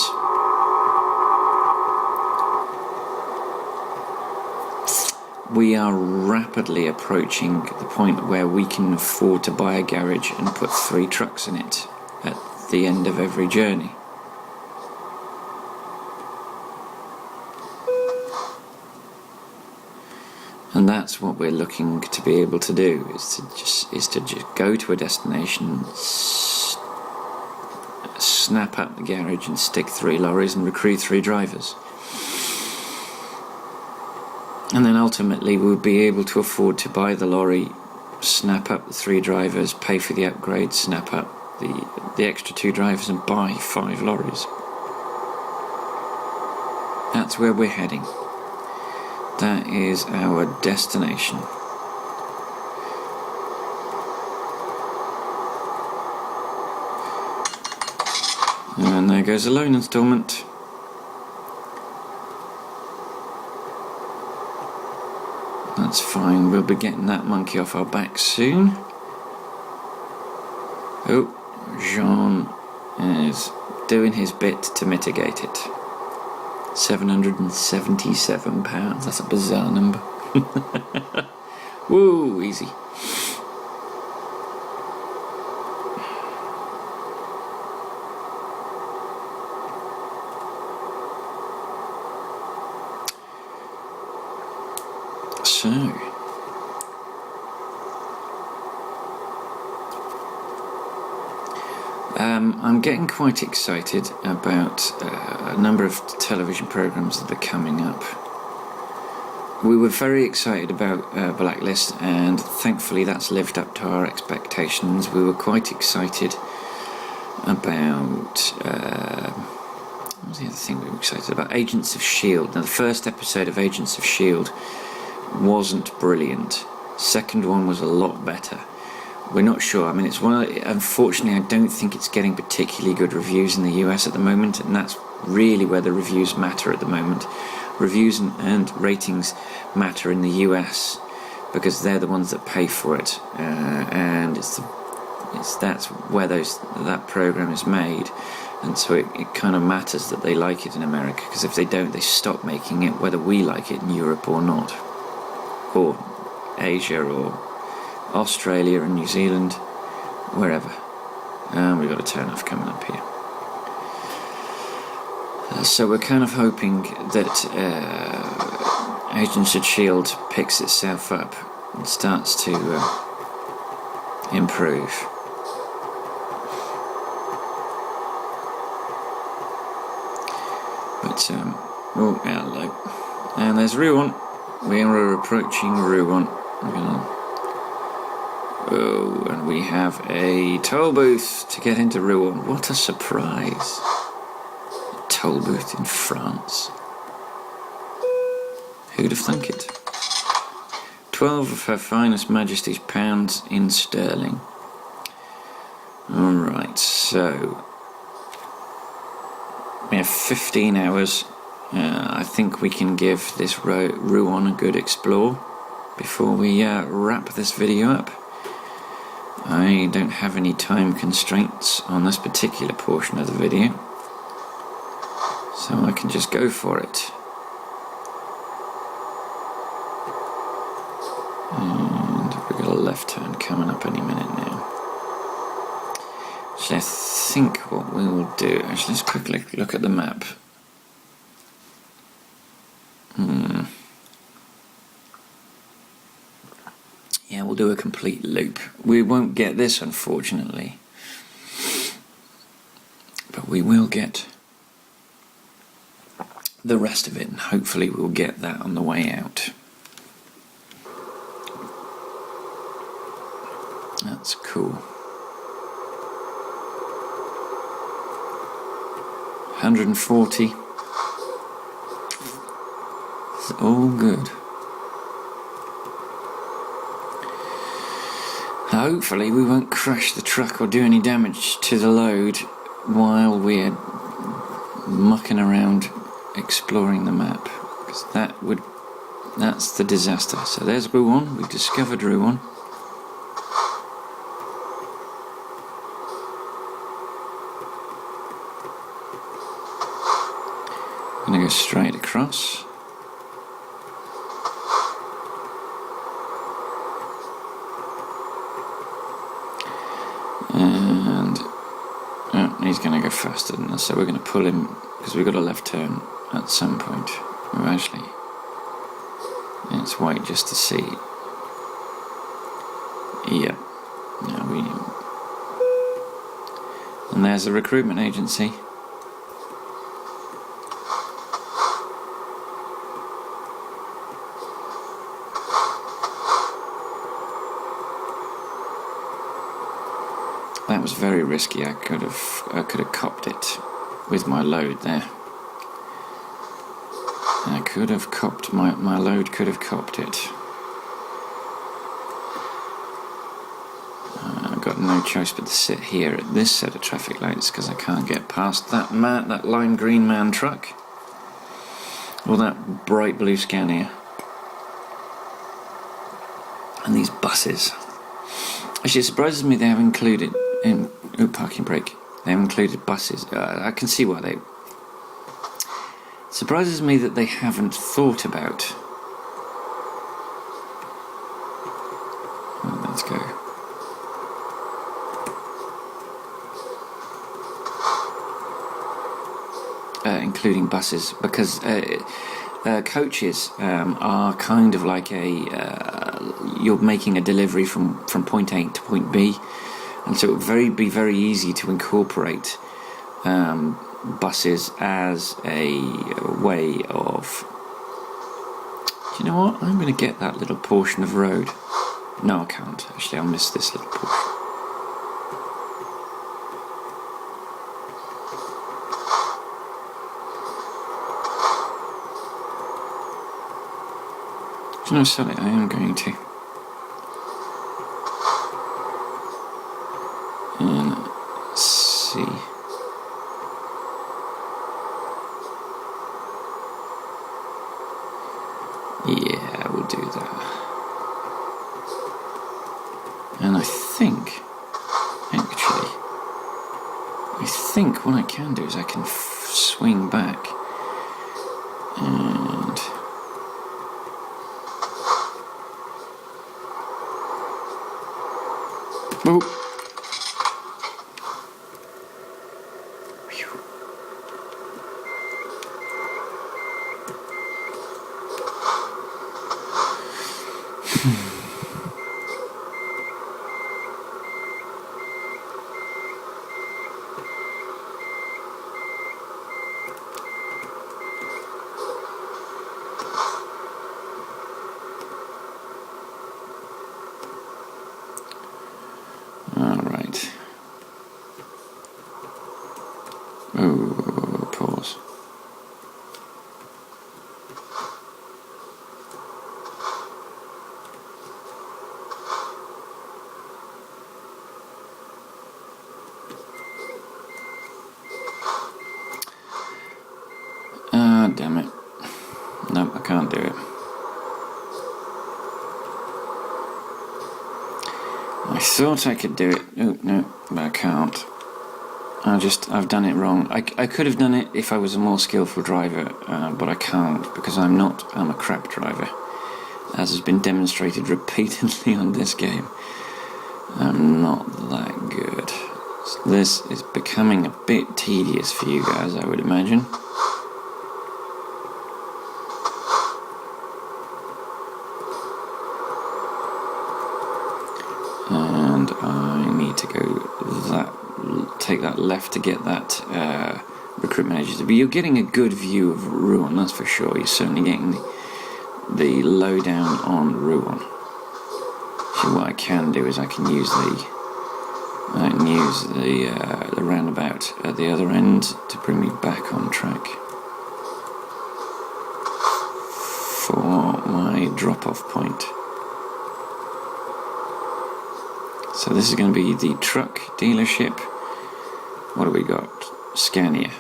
We are rapidly approaching the point where we can afford to buy a garage and put 3 trucks in it at the end of every journey. And that's what we're looking to be able to do, is to just go to a destination, snap up the garage and stick 3 lorries and recruit 3 drivers. And then ultimately we'll be able to afford to buy the lorry, snap up the 3 drivers, pay for the upgrade, snap up the extra 2 drivers and buy 5 lorries. That's where we're heading. That is our destination. And there goes a loan instalment. That's fine, we'll be getting that monkey off our back soon. Oh, Jean is doing his bit to mitigate it. £777, that's a bizarre number. Woo, easy. So, I'm getting quite excited about a number of television programs that are coming up. We were very excited about Blacklist, and thankfully that's lived up to our expectations. We were quite excited about what was the other thing we were excited about? Agents of S.H.I.E.L.D. Now, the first episode of Agents of S.H.I.E.L.D. wasn't brilliant. Second one was a lot better. We're not sure. I mean, it's unfortunately, I don't think it's getting particularly good reviews in the US at the moment, and that's really where the reviews matter at the moment. Reviews and ratings matter in the US because they're the ones that pay for it, and that's where that program is made, and so it kind of matters that they like it in America, because if they don't, they stop making it, whether we like it in Europe or not, or Asia or Australia and New Zealand, wherever. We've got a turn off coming up here. So we're kind of hoping that Agents of S.H.I.E.L.D. picks itself up and starts to improve. But Oh, hello. And there's Rouen. We are approaching Rouen. Oh, and we have a toll booth to get into Rouen. What a surprise. A toll booth in France. Who'd have thunk it? 12 of Her Finest Majesty's pounds in sterling. Alright, so we have 15 hours. I think we can give this Rouen a good explore before we wrap this video up. I don't have any time constraints on this particular portion of the video, so I can just go for it. And we've got a left turn coming up any minute now. So I think what we will do, actually let's quickly look at the map. Yeah, we'll do a complete loop. We won't get this, unfortunately, but we will get the rest of it, and hopefully we'll get that on the way out. That's cool. 140. It's all good. Hopefully we won't crash the truck or do any damage to the load while we're mucking around exploring the map, because that's the disaster. So there's Rouen. We've discovered Rouen. I'm going to go straight across. And he's going to go faster than us, so we're going to pull him, because we've got a left turn at some point. Well, actually, let's wait just to see. Yeah. And there's the recruitment agency. That was very risky. I could have copped it with my load there. I could have copped my load. Could have copped it. I've got no choice but to sit here at this set of traffic lights because I can't get past that lime green man truck or that bright blue Scania and these buses. Actually, it surprises me they have included in parking brake. They have included buses. I can see why they. It surprises me that they haven't thought about. Oh, let's go. Including buses, because coaches are kind of like you're making a delivery from point A to point B, and so it would be very easy to incorporate buses as a way of. Do you know what? I'm going to get that little portion of road. No, I can't. Actually, I'll miss this little portion. No, sorry, I am going to. And let's see. Yeah, we'll do that. And I think what I can do is I can swing back and. Oh. No, I can't do it. I thought I could do it. Oh, no, but I can't. I've done it wrong. I could have done it if I was a more skillful driver, but I can't because I'm not. I'm a crap driver, as has been demonstrated repeatedly on this game. I'm not that good. So this is becoming a bit tedious for you guys, I would imagine. And I need to go take that left to get that recruitment agency. But you're getting a good view of Rouen, that's for sure. You're certainly getting the lowdown on Rouen. So what I can do is I can use the roundabout at the other end to bring me back on track for my drop-off point. So this is going to be the truck dealership. What do we got? Scania.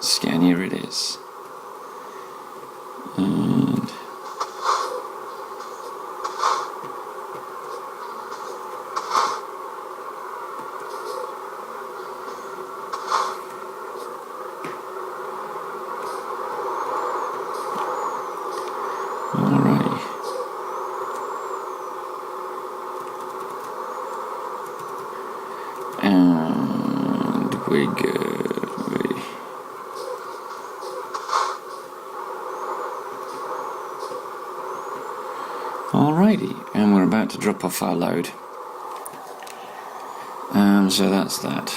Scania it is. And alrighty. And we're good. Alrighty, and we're about to drop off our load. So that's that.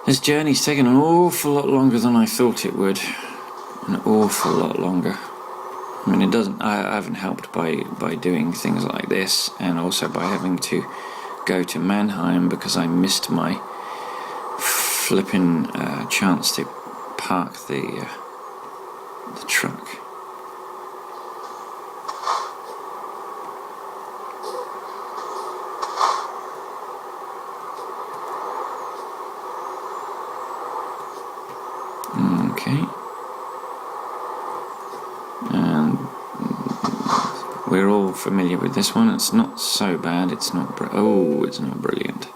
This journey's taken an awful lot longer than I thought it would. An awful lot longer. I mean, it doesn't. I haven't helped by doing things like this, and also by having to go to Mannheim because I missed my flipping chance to park the truck. Okay. And we're all familiar with this one. It's not so bad. It's not it's not brilliant.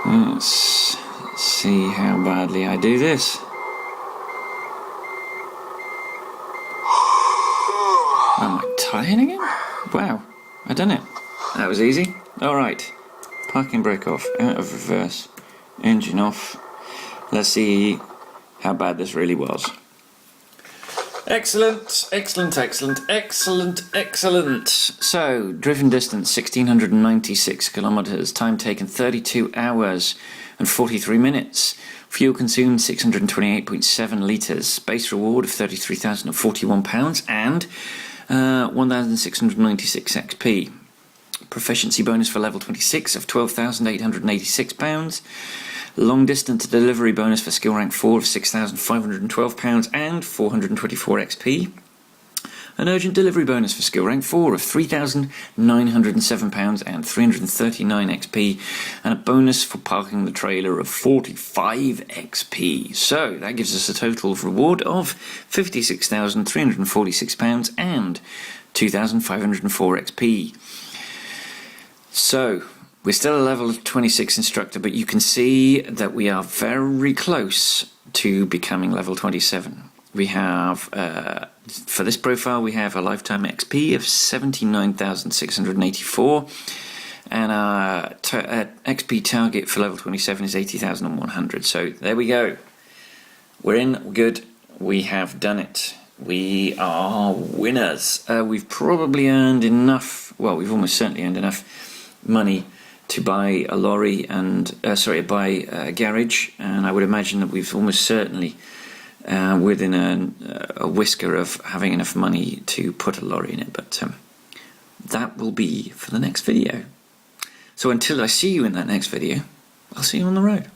Let's see how badly I do this. Am I tying again? Wow, I done it. That was easy. Alright, parking brake off, out of reverse, engine off. Let's see how bad this really was. Excellent, excellent, excellent, excellent, excellent. So, driven distance 1,696 kilometers, time taken 32 hours and 43 minutes. Fuel consumed 628.7 litres. Base reward of £33,041 and 1,696 XP. Proficiency bonus for level 26 of £12,886. Long distance delivery bonus for skill rank 4 of £6,512 and 424 XP. An urgent delivery bonus for skill rank 4 of £3,907 and 339 XP. And a bonus for parking the trailer of 45 XP. So that gives us a total reward of £56,346 and 2,504 XP. So we're still a level 26 instructor, but you can see that we are very close to becoming level 27. We have, for this profile, we have a lifetime XP of 79,684, and our XP target for level 27 is 80,100. So there we go. We're in, we're good, we have done it. We are winners. We've probably earned enough, well, we've almost certainly earned enough money to buy a lorry and buy a garage, and I would imagine that we've almost certainly within a whisker of having enough money to put a lorry in it. But that will be for the next video. So until I see you in that next video, I'll see you on the road.